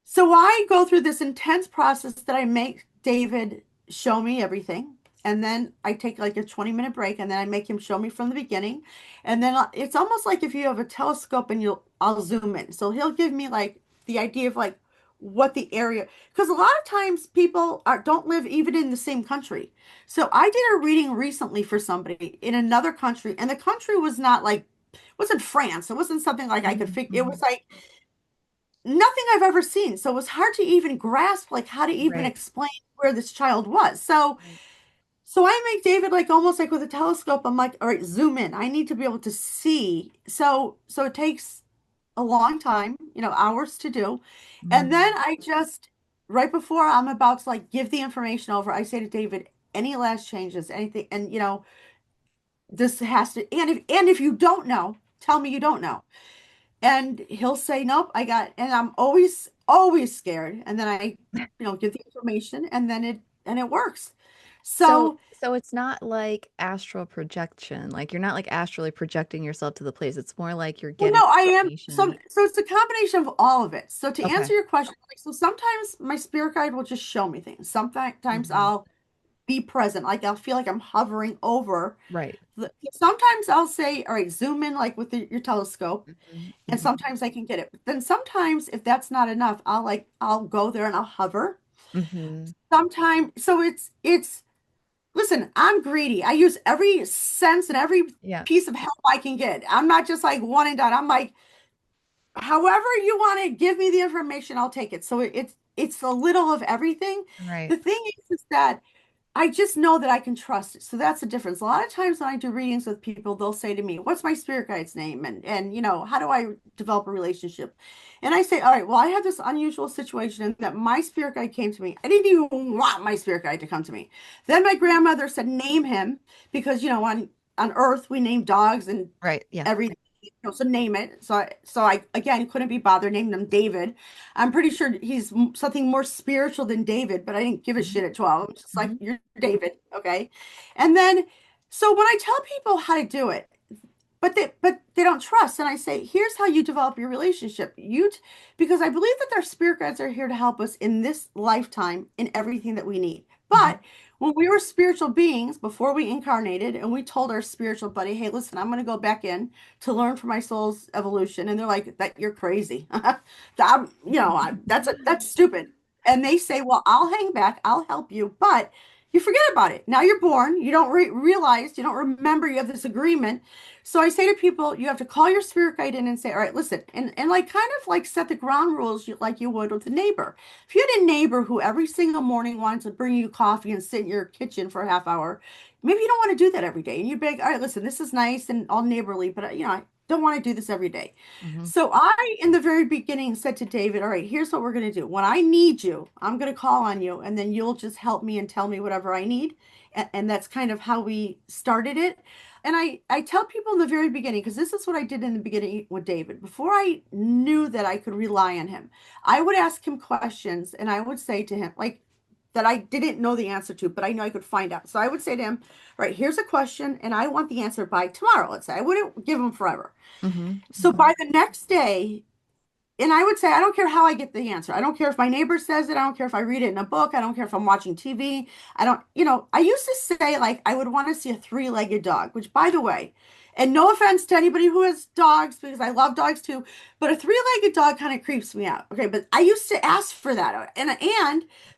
So I go through this intense process that I make David show me everything. And then I take like a 20-minute break, and then I make him show me from the beginning. And then it's almost like if you have a telescope and I'll zoom in. So he'll give me like the idea of like what the area, because a lot of times people don't live even in the same country. So I did a reading recently for somebody in another country, and the country was not like, it wasn't France. It wasn't something like I could Hmm. figure. It Hmm. was like nothing I've ever seen. So it was hard to even grasp like how to even Right. explain where this child was. So Right. so I make David like almost like with a telescope. I'm like, all right, zoom in. I need to be able to see. So it takes a long time, hours to do. And then Hmm. I just right before I'm about to like give the information over, I say to David, any last changes, anything, and this has to, and if you don't know, tell me you don't know. And he'll say, nope, and I'm always scared. And then I, give the information, and it works. So, So, so it's not like astral projection. Like you're not like astrally projecting yourself to the place. It's more like you're well, getting no, I am. So, information. so it's a combination of all of it. So to Okay. answer your question, like, so sometimes my spirit guide will just show me things. Sometimes Hmm. I'll be present. Like I'll feel like I'm hovering over. Right. Sometimes I'll say, all right, zoom in like with your telescope. Hmm. And Hmm. sometimes I can get it. But then sometimes if that's not enough, I'll go there and I'll hover. Hmm. Sometimes, so it's listen, I'm greedy. I use every sense and every Yeah. piece of help I can get. I'm not just like one and done. I'm like, however you want to give me the information, I'll take it. So it's a little of everything. Right. The thing is that I just know that I can trust it. So that's the difference. A lot of times when I do readings with people, they'll say to me, "What's my spirit guide's name?" And how do I develop a relationship? And I say, "All right, well, I have this unusual situation that my spirit guide came to me. I didn't even want my spirit guide to come to me. Then my grandmother said, name him because on Earth we name dogs and Right. Yeah. everything. So name it. So I again couldn't be bothered naming him David. I'm pretty sure he's something more spiritual than David, but I didn't give a Hmm. shit at 12. I'm just like, Hmm. you're David, okay? And then, so when I tell people how to do it, but they don't trust, and I say, here's how you develop your relationship. Because I believe that their spirit guides are here to help us in this lifetime in everything that we need. Hmm. But when we were spiritual beings before we incarnated, and we told our spiritual buddy, hey, listen, I'm going to go back in to learn for my soul's evolution, and they're like, that you're crazy. That's stupid. And they say, well, I'll hang back, I'll help you, but you forget about it. Now you're born, you don't realize, you don't remember you have this agreement. So I say to people, you have to call your spirit guide in and say, all right, listen, and like kind of like set the ground rules like you would with a neighbor. If you had a neighbor who every single morning wanted to bring you coffee and sit in your kitchen for a half hour, maybe you don't want to do that every day. And you'd be like, all right, listen, this is nice and all neighborly, but I don't want to do this every day. Hmm. So I, in the very beginning, said to David, all right, here's what we're going to do. When I need you, I'm going to call on you, and then you'll just help me and tell me whatever I need. And that's kind of how we started it. And I tell people in the very beginning, because this is what I did in the beginning with David. Before I knew that I could rely on him, I would ask him questions, and I would say to him, like, that I didn't know the answer to, but I know I could find out. So I would say to him, right, here's a question, and I want the answer by tomorrow, let's say. I wouldn't give him forever. Hmm. So Hmm. by the next day, and I would say, I don't care how I get the answer. I don't care if my neighbor says it. I don't care if I read it in a book. I don't care if I'm watching TV. I don't, I used to say, like, I would want to see a three-legged dog, which, by the way, And no offense to anybody who has dogs, because I love dogs too, but a three-legged dog kind of creeps me out. Okay, but I used to ask for that. And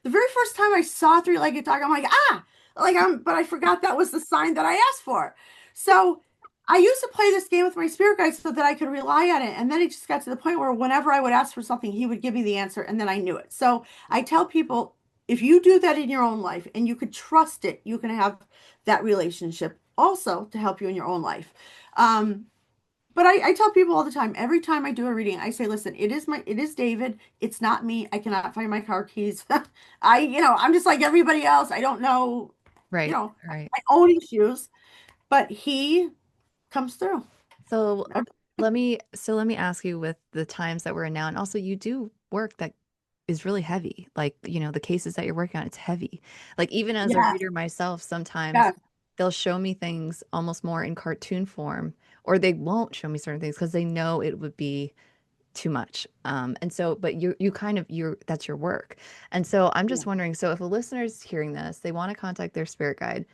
the very first time I saw a three-legged dog, I'm like, ah, but I forgot that was the sign that I asked for. So I used to play this game with my spirit guide so that I could rely on it. And then it just got to the point where whenever I would ask for something, he would give me the answer, and then I knew it. So I tell people, if you do that in your own life and you could trust it, you can have that relationship also to help you in your own life. Um, but I tell people all the time, every time I do a reading, I say, listen, it is David. It's not me. I cannot find my car keys. I'm just like everybody else. I don't know, Right, right. my own issues, but he comes through. So let me ask you with the times that we're in now, and also you do work that is really heavy. Like, the cases that you're working on, it's heavy. Like even as a Yes, reader myself, sometimes yes, they'll show me things almost more in cartoon form, or they won't show me certain things because they know it would be too much. And so, but you kind of that's your work. And so I'm yeah, just wondering, so if a listener's hearing this, they want to contact their spirit guide,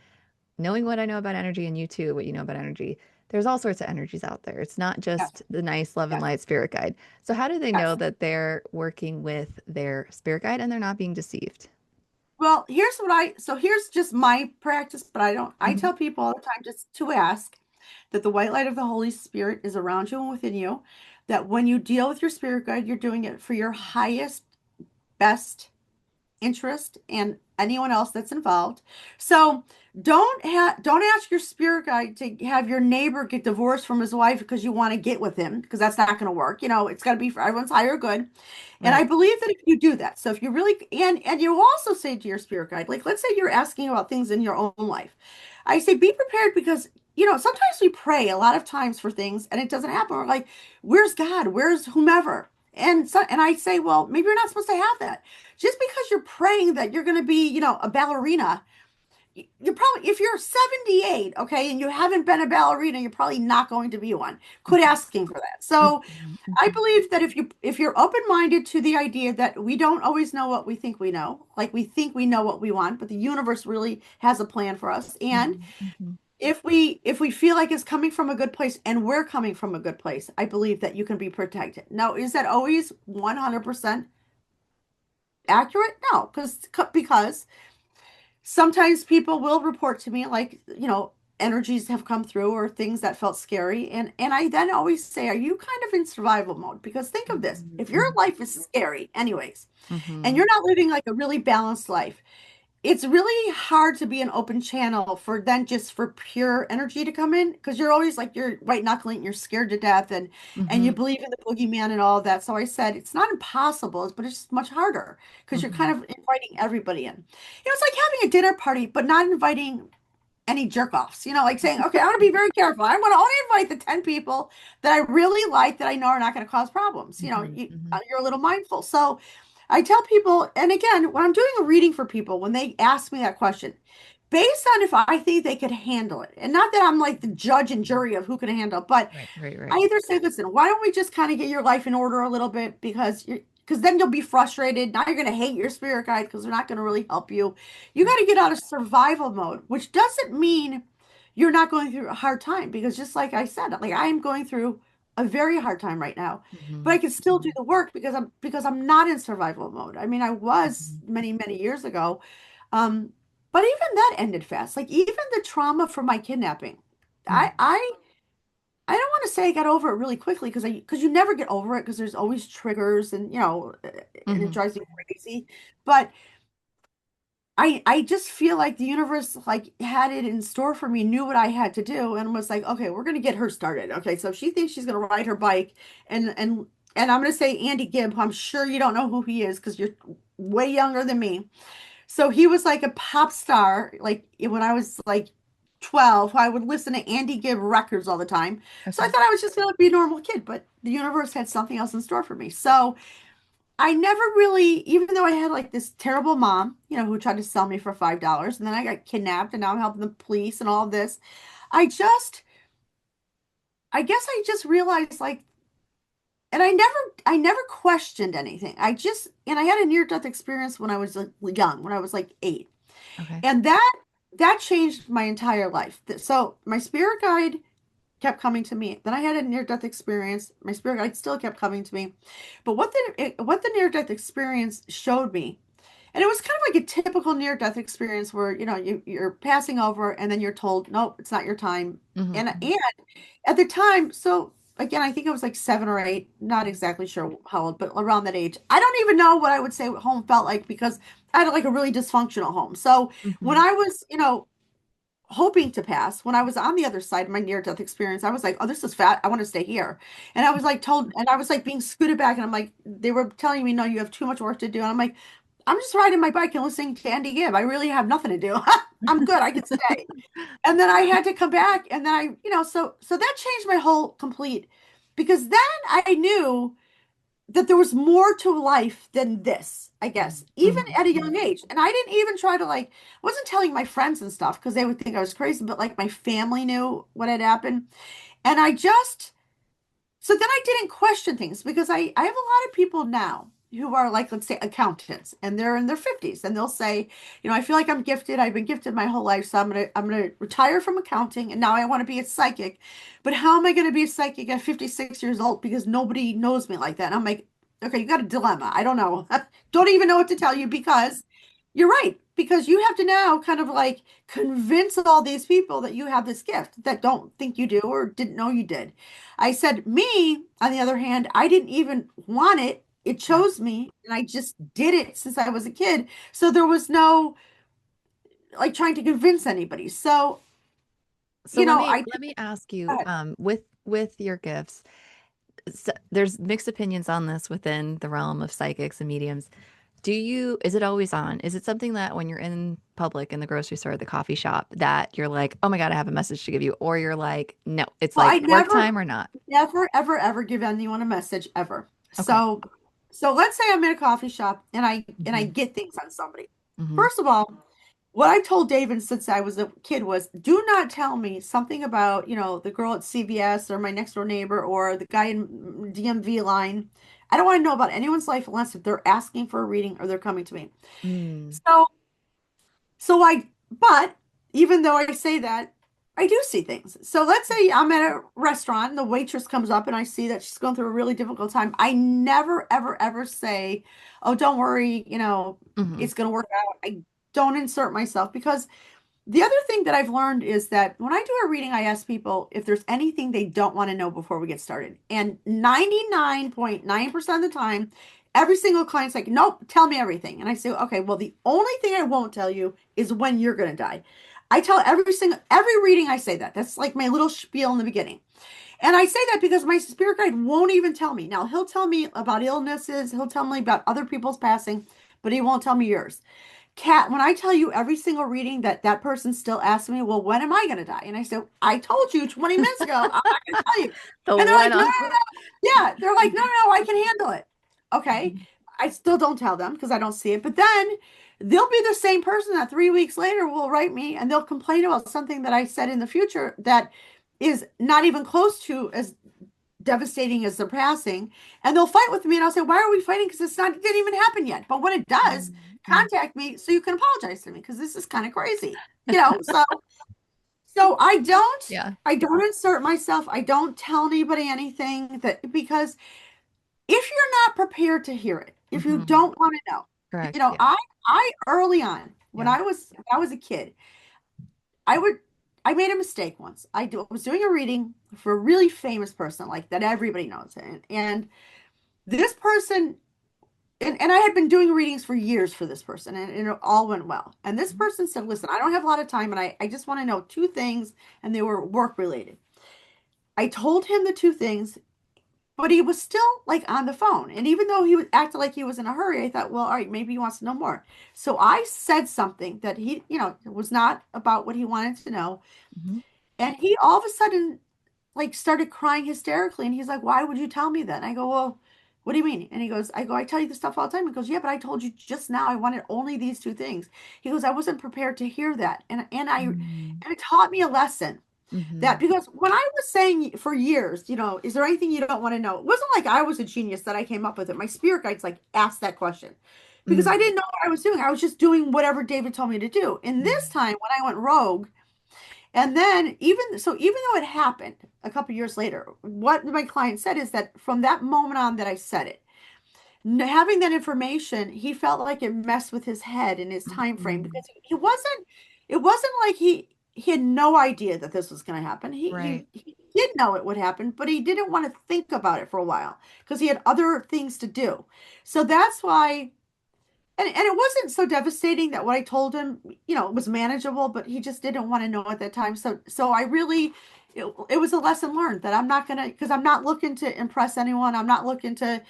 knowing what I know about energy and you too, what you know about energy, there's all sorts of energies out there. It's not yes, just the nice love and yes, light spirit guide. So how do they know yes. that they're working with their spirit guide and they're not being deceived? Well, here's just my practice, but I Mhm. tell people all the time just to ask that the white light of the Holy Spirit is around you and within you, that when you deal with your spirit guide, you're doing it for your highest, best interest and anyone else that's involved. So don't ask your spirit guide to have your neighbor get divorced from his wife because you want to get with him, because that's not going to work. It's got to be for everyone's higher good. And I Right. believe that if you do that, so if you really and you also say to your spirit guide, like let's say you're asking about things in your own life, I say be prepared, because sometimes we pray a lot of times for things and it doesn't happen. We're like, where's God? Where's whomever? And I say, well, maybe you're not supposed to have that. Just because you're praying that you're going to be, a ballerina, you're probably, if you're 78, okay, and you haven't been a ballerina, you're probably not going to be one. Quit Mhm. asking for that. So Mhm. I Mhm. believe that if you're open-minded to the idea that we don't always know what we think we know, like we think we know what we want, but the universe really has a plan for us. And Mhm. Mhm. if we feel like it's coming from a good place and we're coming from a good place, I believe that you can be protected. Now, is that always 100% accurate? No, because sometimes people will report to me like, energies have come through or things that felt scary, and I then always say, are you kind of in survival mode? Because think of this, Mhm. if your Mhm. life is scary anyways, and Mhm. you're not living like a really balanced life, it's really hard to be an open channel for then just for pure energy to come in, because you're always like you're white knuckling, you're scared to death, and you Mhm. believe in the boogeyman and all of that. So I said it's not impossible, but it's just much harder because you're kind Mhm. of inviting everybody in. It's like having a dinner party, but not inviting any jerk offs, like saying, okay, I want to be very careful. I'm going to only invite the 10 people that I really like, that I know are not going to cause problems. Mhm. Mhm. You're a little mindful. So I tell people, and again, when I'm doing a reading for people, when they ask me that question, based on if I think they could handle it, and not that I'm like the judge and jury of who can handle, but Right, right, I right. either say, listen, why don't we just kind of get your life in order a little bit, because then you'll be frustrated. Now you're going to hate your spirit guide because they're not going to really help you. You got Right. to get out of survival mode, which doesn't mean you're not going through a hard time, because just like I said, like I am going through a very hard time right now, but I Mhm. can still do the work because I'm not in survival mode. I mean, I was Mhm. many, many years ago. Um, but even that ended fast. Like even the trauma from my kidnapping. I Mhm. I I don't want to say I got over it really quickly, because you never get over it, because there's always triggers, and it Mhm. drives me crazy. But I just feel like the universe like had it in store for me, knew what I had to do, and was like, okay, we're gonna get her started. Okay, so she thinks she's gonna ride her bike, and I'm gonna say Andy Gibb, who I'm sure you don't know who he is because you're way younger than me. So he was like a pop star, like when I was like 12, I would listen to Andy Gibb records all the time. So I Okay. thought I was just gonna be a normal kid, but the universe had something else in store for me. So I never really, even though I had like this terrible mom, who tried to sell me for $5, and then I got kidnapped, and now I'm helping the police and all of this. I just, I guess I just realized like, and I never questioned anything. And I had a near-death experience when I was like, young, when I was like 8. Okay. And that changed my entire life. So my spirit guide kept coming to me. Then I had a near-death experience. My spirit guide still kept coming to me. But what the near-death experience showed me, and it was kind of like a typical near-death experience where, you're passing over and then you're told, nope, it's not your time. Hmm. And at the time, so again, I think I was like 7 or 8, not exactly sure how old, but around that age. I don't even know what I would say home felt like because I had like a really dysfunctional home. So when Hmm. I was, hoping to pass, when I was on the other side of my near-death experience, I was like, oh, this is fat. I want to stay here. And I was like told, and I was like being scooted back, and I'm like, they were telling me, no, you have too much work to do. And I'm like, I'm just riding my bike and listening to Andy Gibb. I really have nothing to do. I'm good. I can stay. And then I had to come back, and then so that changed my whole complete, because then I knew that there was more to life than this, I guess, even Hmm. at a young age. And I didn't even try to I wasn't telling my friends and stuff because they would think I was crazy, but like my family knew what had happened. And so then I didn't question things because I have a lot of people now who are like, let's say, accountants, and they're in their 50s, and they'll say, I feel like I'm gifted. I've been gifted my whole life, so I'm gonna retire from accounting, and now I want to be a psychic. But how am I going to be a psychic at 56 years old because nobody knows me like that? And I'm like, okay, you got a dilemma. I don't know. Don't even know what to tell you because you're right. Because you have to now kind of like convince all these people that you have this gift that don't think you do or didn't know you did. I said, me, on the other hand, I didn't even want it. It Yeah. chose me, and I just did it since I was a kid. So there was no like trying to convince anybody. So, So let me I let me ask you, did. with your gifts, there's mixed opinions on this within the realm of psychics and mediums. Is it always on? Is it something that when you're in public in the grocery store, the coffee shop, that you're like, oh my God, I have a message to give you? Or you're like, no, it's Well, I like work never, time or not? never, ever, ever give anyone a message ever. Okay. So let's say I'm in a coffee shop and I Hmm. get things on somebody. Hmm. First of all, what I've told David since I was a kid was, do not tell me something about, the girl at CVS or my next door neighbor or the guy in DMV line. I don't want to know about anyone's life unless if they're asking for a reading or they're coming to me. Mm. So but even though I say that, I do see things. So let's say I'm at a restaurant and the waitress comes up and I see that she's going through a really difficult time. I never, ever, ever say, oh, don't worry, Hmm. it's going to work out. I don't insert myself because the other thing that I've learned is that when I do a reading, I ask people if there's anything they don't want to know before we get started. And 99.9% of the time, every single client's like, nope, tell me everything. And I say, okay, well, the only thing I won't tell you is when you're going to die. I tell every reading I say that. That's like my little spiel in the beginning. And I say that because my spirit guide won't even tell me. Now, he'll tell me about illnesses, he'll tell me about other people's passing, but he won't tell me yours. Kat, when I tell you every single reading that that person still asks me, well, when am I going to die? And I said, I told you 20 minutes ago, I'm not going to tell you. The And they're one like, no, no, on. no. Yeah, they're like, no, no, no, I can handle it. Okay. Mhm. I still don't tell them because I don't see it. But then they'll be the same person that 3 weeks later will write me and they'll complain about something that I said in the future that is not even close to as devastating as they're passing, and they'll fight with me, and I'll say, why are we fighting? Because it didn't even happen yet. But when it does, Mhm. contact me so you can apologize to me because this is kind of crazy. So Yeah. I don't insert myself. I don't tell anybody anything that, because if you're not prepared to hear it, if you Hmm. don't want to know, Correct. Yeah. I early on Yeah. when I was a kid, I would I made a mistake once. Was doing a reading for a really famous person like that everybody knows, and this person, and I had been doing readings for years for this person, and it all went well. And this Mhm. person said, listen, I don't have a lot of time, and I just want to know two things, and they were work related. I told him the two things, but he was still like on the phone. And even though he was acting like he was in a hurry, I thought, well, all right, maybe he wants to know more. So I said something that he, was not about what he wanted to know. Mhm. And he all of a sudden like started crying hysterically. And he's like, why would you tell me that? And I go, well, what do you mean? And he goes, I tell you this stuff all the time. He goes, yeah, but I told you just now I wanted only these two things. He goes, I wasn't prepared to hear that. And Mhm. it taught me a lesson that, Mhm. because when I was saying for years, is there anything you don't want to know? It wasn't like I was a genius that I came up with it. My spirit guides like asked that question because I didn't know what I was doing. I was just doing whatever David told me to do. And this Mhm. time when I went rogue, And then even though it happened a couple years later, what my client said is that from that moment on that I said it, having that information, he felt like it messed with his head and his time frame Mhm. because it wasn't like he had no idea that this was going to happen. Right. He did know it would happen, but he didn't want to think about it for a while because he had other things to do. So that's why and it wasn't so devastating that what I told him, it was manageable, but he just didn't want to know at that time. So I really, it was a lesson learned that I'm not gonna, because I'm not looking to impress anyone. I'm not looking to,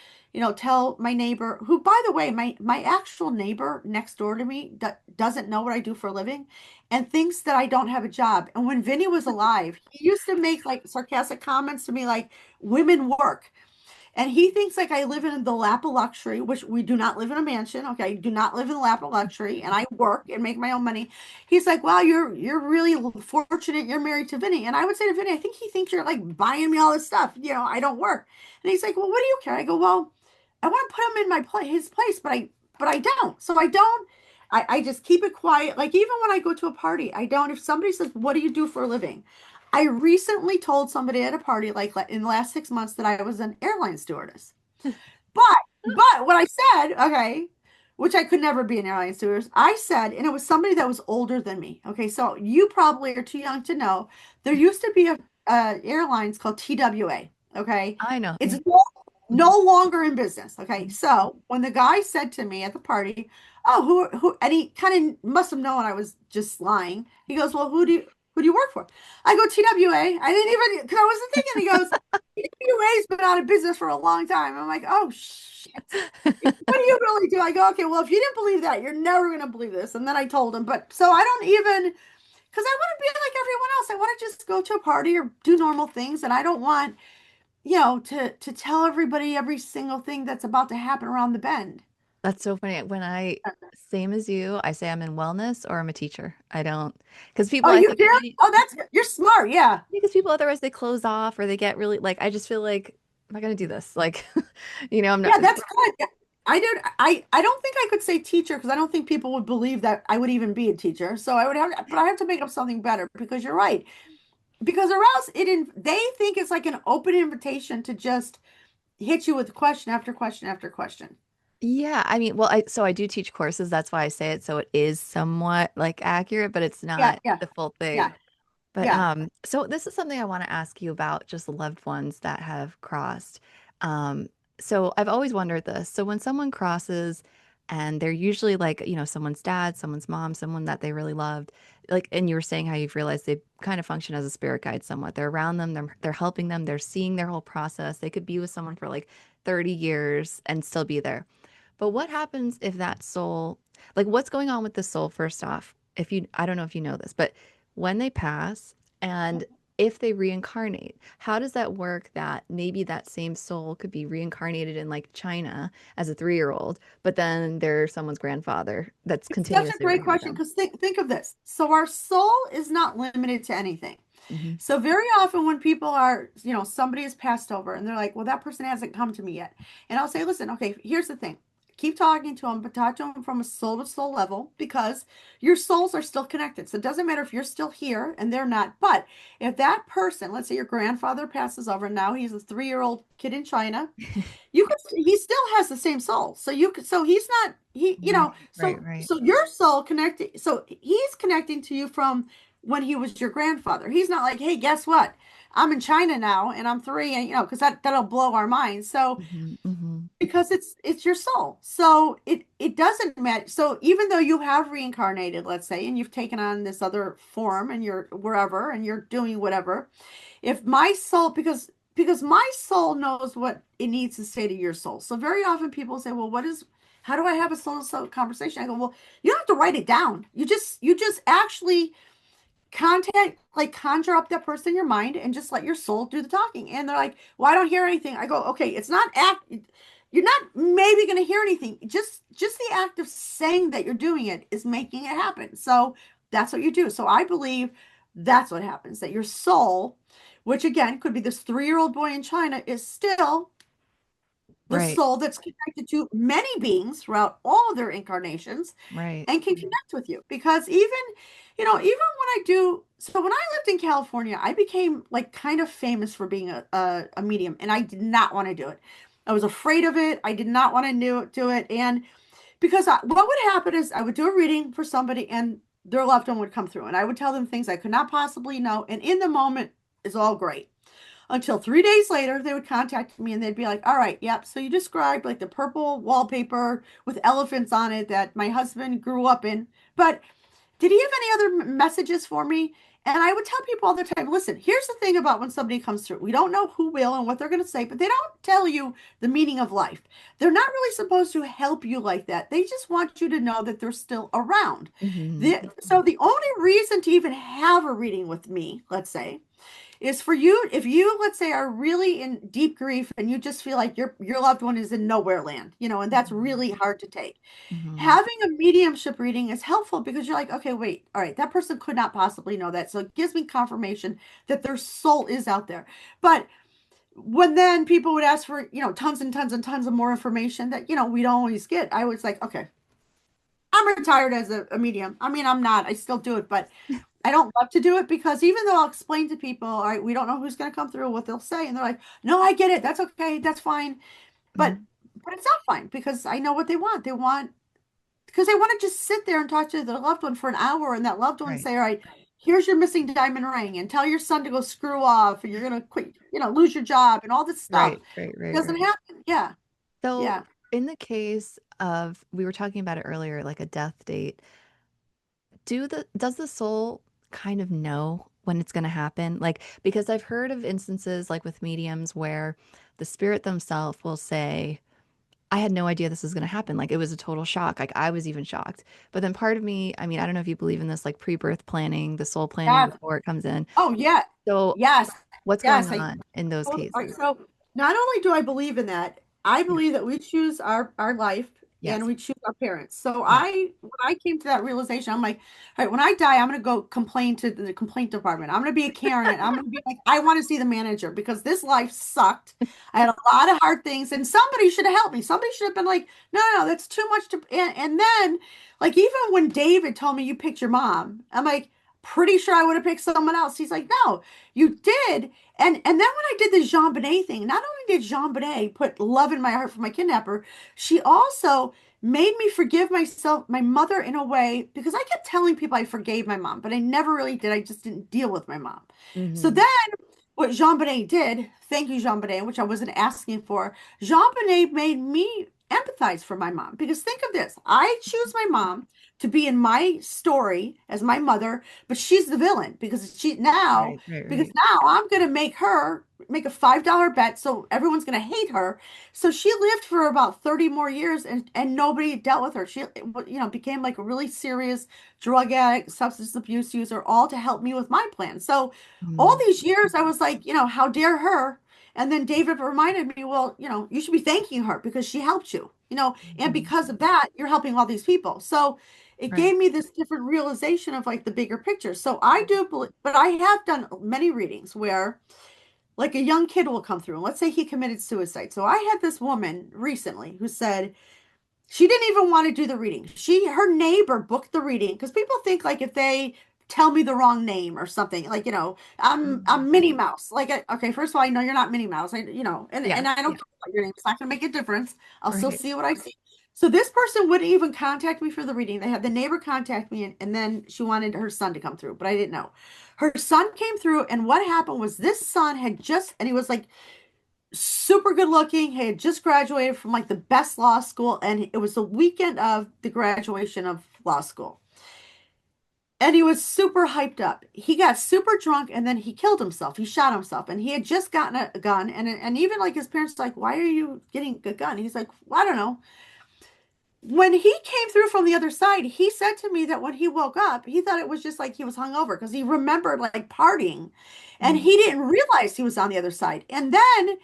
tell my neighbor, who, by the way, my actual neighbor next door to me doesn't know what I do for a living, and thinks that I don't have a job. And when Vinny was alive, he used to make like sarcastic comments to me like, "Women work." And he thinks like I live in the lap of luxury, which we do not live in a mansion. Okay, I do not live in the lap of luxury, and I work and make my own money. He's like, "Wow, you're really fortunate. You're married to Vinny." And I would say to Vinny, "I think he thinks you're like buying me all this stuff. I don't work." And he's like, "Well, what do you care?" I go, "Well, I want to put him in his place, but I don't. So I don't. I just keep it quiet. Like even when I go to a party, I don't. If somebody says, "What do you do for a living?" I recently told somebody at a party, like in the last 6 months, that I was an airline stewardess. But what I said, okay, which I could never be an airline stewardess, I said, and it was somebody that was older than me. Okay, so you probably are too young to know. There used to be a airlines called TWA. Okay, I know. it's Yeah. no longer in business. Okay, so when the guy said to me at the party, "Oh, who," and he kind of must have known I was just lying. He goes, "Well, who do you work for?" I go, "TWA." I didn't even because I wasn't thinking. He goes, "TWA's been out of business for a long time." I'm like, "Oh shit." What do you really do? I go, "Okay, well, if you didn't believe that, you're never going to believe this." And then I told him, but so I don't even, because I want to be like everyone else. I want to just go to a party or do normal things. And I don't want, to tell everybody every single thing that's about to happen around the bend. That's so funny. Same as you, I say I'm in wellness or I'm a teacher. I don't, because people, Oh, I you think, dare? Oh, that's good. You're smart. Yeah. because people otherwise they close off or they get really like, I just feel like, I'm not going to do this. Like, I'm not, Yeah, that's good. Yeah. I don't think I could say teacher because I don't think people would believe that I would even be a teacher. So but I have to make up something better because you're right. Because or else they think it's like an open invitation to just hit you with question after question after question. yeah. I mean, so I do teach courses. That's why I say it. So it is somewhat like accurate, but it's Yeah, not yeah, the full thing. yeah, But yeah. so this is something I want to ask you about just loved ones that have crossed. Um, so I've always wondered this. So when someone crosses and they're usually like, someone's dad, someone's mom, someone that they really loved, like, and you were saying how you've realized they kind of function as a spirit guide somewhat. They're around them, they're helping them, they're seeing their whole process. They could be with someone for like 30 years and still be there. But what happens if that soul, like what's going on with the soul, first off? I don't know if you know this, but when they pass and if they reincarnate, how does that work that maybe that same soul could be reincarnated in like China as a 3-year-old, but then they're someone's grandfather that's It's such a continuously great working with question them? because think of this. So our soul is not limited to anything. Hmm. So very often when people are, somebody has passed over and they're like, "Well, that person hasn't come to me yet." And I'll say, "Listen, okay, here's the thing. Keep talking to them, but talk to them from a soul to soul level because your souls are still connected. So it doesn't matter if you're still here and they're not. But if that person, let's say your grandfather passes over, now he's a 3-year-old kid in China, he still has the same soul. So he's not, Right, right, right. so your soul connected, so he's connecting to you from when he was your grandfather. He's not like, "Hey, guess what? I'm in China now and I'm three," and because that'll blow our minds. So Hmm. Hmm. because it's your soul. So it doesn't matter. So even though you have reincarnated, let's say, and you've taken on this other form and you're wherever and you're doing whatever, if my soul, because my soul knows what it needs to say to your soul. So very often people say, "Well, how do I have a soul to soul conversation?" I go, "Well, you don't have to write it down. You just actually conjure up that person in your mind and just let your soul do the talking." And they're like, "Well, I don't hear anything." I go, "Okay, it's not act you're not maybe going to hear anything. Just the act of saying that you're doing it is making it happen." So that's what you do. So I believe that's what happens, that your soul, which again could be this 3-year-old boy in China, is still the Right, soul that's connected to many beings throughout all of their incarnations right. and can connect with you. Because even when when I lived in California, I became like kind of famous for being a medium, and I did not want to do it. I was afraid of it. I did not want to do it. And because what would happen is I would do a reading for somebody and their loved one would come through, and I would tell them things I could not possibly know. And in the moment is all great. Until 3 days later, they would contact me and they'd be like, all right, yep. So you described like the purple wallpaper with elephants on it that my husband grew up in. But did he have any other messages for me? And I would tell people all the time, listen, here's the thing about when somebody comes through. We don't know who will and what they're going to say, but they don't tell you the meaning of life. They're not really supposed to help you like that. They just want you to know that they're still around. Hmm. So the only reason to even have a reading with me, let's say, is for you if you, let's say, are really in deep grief and you just feel like your loved one is in nowhere land, and that's really hard to take. Hmm. Having a mediumship reading is helpful because you're like, okay, wait, all right, that person could not possibly know that. So it gives me confirmation that their soul is out there. But when then people would ask for, tons and tons and tons of more information that, we don't always get, I was like, okay, I'm retired as a medium. I mean, I'm not, I still do it, but I don't love to do it because even though I'll explain to people, all right, we don't know who's going to come through, what they'll say, and they're like, no, I get it. That's okay. That's fine. But Hmm. it's not fine because I know what they want. They want because they want to just sit there and talk to their loved one for an hour and that loved one Right. say, all right, here's your missing diamond ring and tell your son to go screw off and you're going to quit, lose your job and all this stuff. Right. Right. It Right. doesn't Right. happen. Yeah. So, Yeah. in the case of, we were talking about it earlier, like a death date, does the soul kind of know when it's going to happen? Like, because I've heard of instances like with mediums where the spirit themselves will say, I had no idea this was going to happen. Like, it was a total shock. Like, I was even shocked. But then part of me, I mean, I don't know if you believe in this, like pre-birth planning, the soul planning Yeah. before it comes in. Oh, yeah. So, Yes. what's going Yes. I on in those All right, cases? so not only do I believe in that, I Yeah. believe that we choose our life and Yes. we choose our parents. So Yes. when I came to that realization, I'm like, all right, when I die, I'm gonna go complain to the complaint department. I'm gonna be a Karen and I'm gonna be like, I want to see the manager because this life sucked. I had a lot of hard things and somebody should have helped me. Somebody should have been like, no, no, that's too much to and then like even when David told me you picked your mom, I'm like, pretty sure I would have picked someone else. He's like, no, you did. And then when I did the Jean Bonnet thing, not only did Jean Bonnet put love in my heart for my kidnapper, she also made me forgive myself, my mother in a way, because I kept telling people I forgave my mom, but I never really did. I just didn't deal with my mom. So Hmm. then what Jean Bonnet did, thank you, Jean Bonnet, which I wasn't asking for, Jean Bonnet made me empathize for my mom. Because think of this, I choose my mom to be in my story as my mother, but she's the villain Right. Right. because Right. now I'm gonna make her make a $5 bet so everyone's gonna hate her. So she lived for about 30 more years and nobody dealt with her. She became like a really serious drug addict, substance abuse user, all to help me with my plan. So all Mm. these years I was like, how dare her? And then David reminded me, well, you should be thanking her because she helped you, and Mhm. because of that, you're helping all these people. So it Right. gave me this different realization of like the bigger picture. So I do believe, but I have done many readings where like a young kid will come through and let's say he committed suicide. So I had this woman recently who said, she didn't even want to do the reading. Her neighbor booked the reading because people think like if they tell me the wrong name or something, like, I'm Mhm. Minnie Mouse. Like, okay, first of all, I know you're not Minnie Mouse. And Yeah. I don't Yeah. care about your name. It's not going to make a difference. I'll still Right. see what I see. So this person wouldn't even contact me for the reading. They had the neighbor contact me, and then she wanted her son to come through, but I didn't know. Her son came through, and what happened was this son had just, and he was like super good looking. He had just graduated from like the best law school, and it was the weekend of the graduation of law school. And he was super hyped up. He got super drunk and then he killed himself. He shot himself. And he had just gotten a gun. And even like his parents like, why are you getting a gun? He's like, well, I don't know. When he came through from the other side, he said to me that when he woke up, he thought it was just like he was hungover because he remembered like partying and Mhm. he didn't realize he was on the other side. And then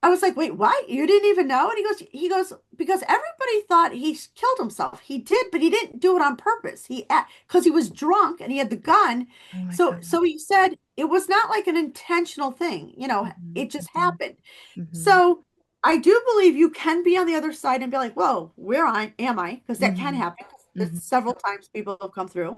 I was like, wait, what? You didn't even know? And he goes, because everybody thought he killed himself. He did, but he didn't do it on purpose. Because he was drunk and he had the gun. Oh my So gosh. he said it was not like an intentional thing. Mhm. It just Mhm. happened. Mhm. So I do believe you can be on the other side and be like, whoa, am I? Because that can Mhm. happen. Hmm. Several times people have come through.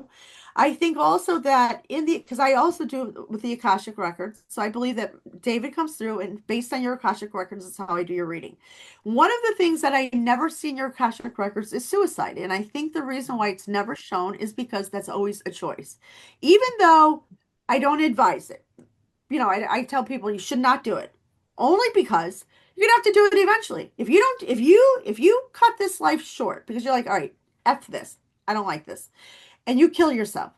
I think also that because I also do with the Akashic records, so I believe that David comes through, and based on your Akashic records is how I do your reading. One of the things that I never see in your Akashic records is suicide, and I think the reason why it's never shown is because that's always a choice, even though I don't advise it. I tell people you should not do it, only because you're gonna have to do it eventually. If you don't, if you cut this life short because you're like, all right, F this, I don't like this, and you kill yourself,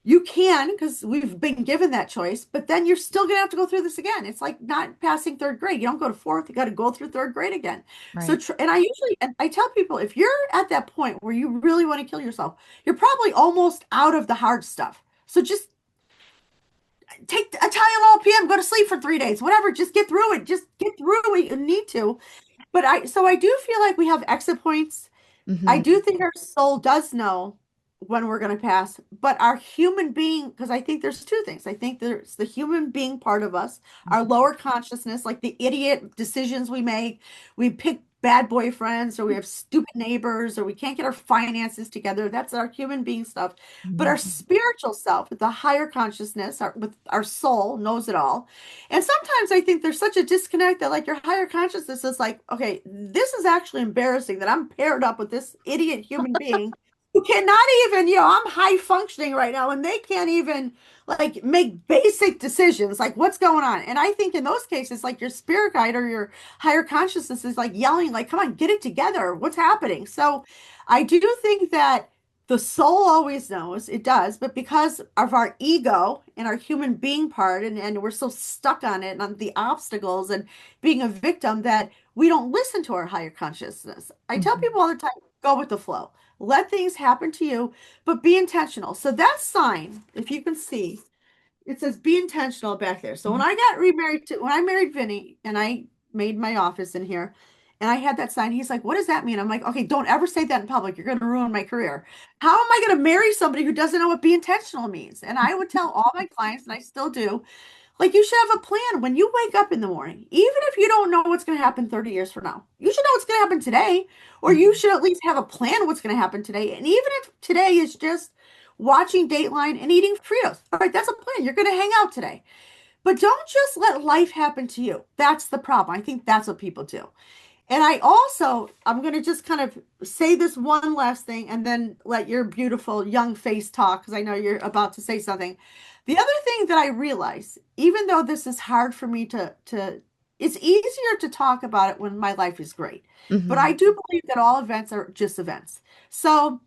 you can, because we've been given that choice, but then you're still gonna have to go through this again. It's like not passing third grade. You don't go to fourth, you got to go through third grade again. So, Right. and I tell people, if you're at that point where you really want to kill yourself, you're probably almost out of the hard stuff. So just take a Tylenol PM, go to sleep for 3 days, whatever. Just get through it. Just get through it. You need to. So I do feel like we have exit points. I Hmm. do think our soul does know when we're going to pass, but our human being, because I think there's two things. I think there's the human being part of us, our lower consciousness, like the idiot decisions we make. We pick bad boyfriends, or we have stupid neighbors, or we can't get our finances together. That's our human being stuff. But our Hmm. spiritual self, with the higher consciousness, with our soul, knows it all. And sometimes I think there's such a disconnect that, like, your higher consciousness is like, okay, this is actually embarrassing that I'm paired up with this idiot human being who cannot even, I'm high functioning right now, and they can't even like make basic decisions, like what's going on. And I think in those cases, like your spirit guide or your higher consciousness is like yelling, like, come on, get it together. What's happening? So I do think that the soul always knows, it does, but because of our ego and our human being part, and we're so stuck on it and on the obstacles and being a victim, that we don't listen to our higher consciousness. I tell Hmm. people all the time, go with the flow. Let things happen to you, but be intentional. So that sign, if you can see, it says be intentional back there. So when I married Vinny and I made my office in here and I had that sign, he's like, what does that mean? I'm like, okay, don't ever say that in public. You're going to ruin my career. How am I going to marry somebody who doesn't know what be intentional means? And I would tell all my clients, and I still do, like, you should have a plan when you wake up in the morning. Even if you don't know what's going to happen 30 years from now, you should know what's going to happen today, or you Hmm. should at least have a plan what's going to happen today. And even if today is just watching Dateline and eating Fritos, all right, that's a plan. You're going to hang out today. But don't just let life happen to you. That's the problem. I think that's what people do. And I'm going to just kind of say this one last thing and then let your beautiful young face talk, because I know you're about to say something. The other thing that I realize, even though this is hard for me it's easier to talk about it when my life is great. But Hmm. I do believe that all events are just events. So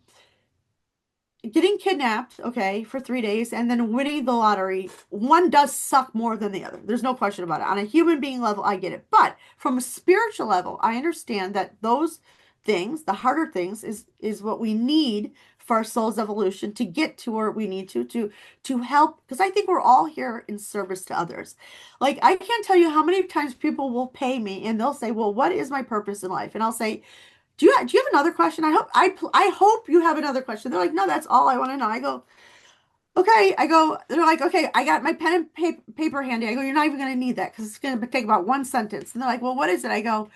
getting kidnapped, okay, for 3 days and then winning the lottery, one does suck more than the other. There's no question about it. On a human being level, I get it. But from a spiritual level, I understand that those things, the harder things, is what we need for our soul's evolution to get to where we need to help. Because I think we're all here in service to others. Like, I can't tell you how many times people will pay me and they'll say, well, what is my purpose in life? And I'll say, do you have another question? I hope you have another question. They're like, no, that's all I want to know. I go, okay. They're like, okay, I got my pen and paper handy. I go, you're not even going to need that because it's going to take about one sentence. And they're like, well, what is it? I go,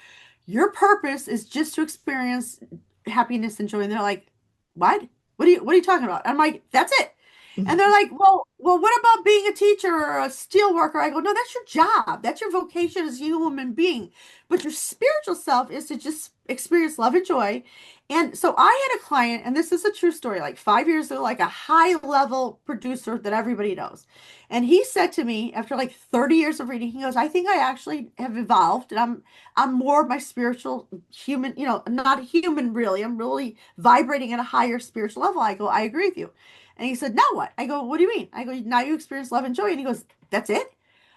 your purpose is just to experience happiness and joy. And they're like, what? What are you talking about? I'm like, that's it. And they're like, well, what about being a teacher or a steel worker? I go, no, that's your job. That's your vocation as a human being. But your spiritual self is to just experience love and joy. And so I had a client, and this is a true story, like 5 years ago, like a high level producer that everybody knows. And he said to me after like 30 years of reading, he goes, I think I actually have evolved and I'm more of my spiritual human, not human really. I'm really vibrating at a higher spiritual level. I go, I agree with you. And he said, now what? I go, what do you mean? I go, now you experience love and joy. And he goes, that's it?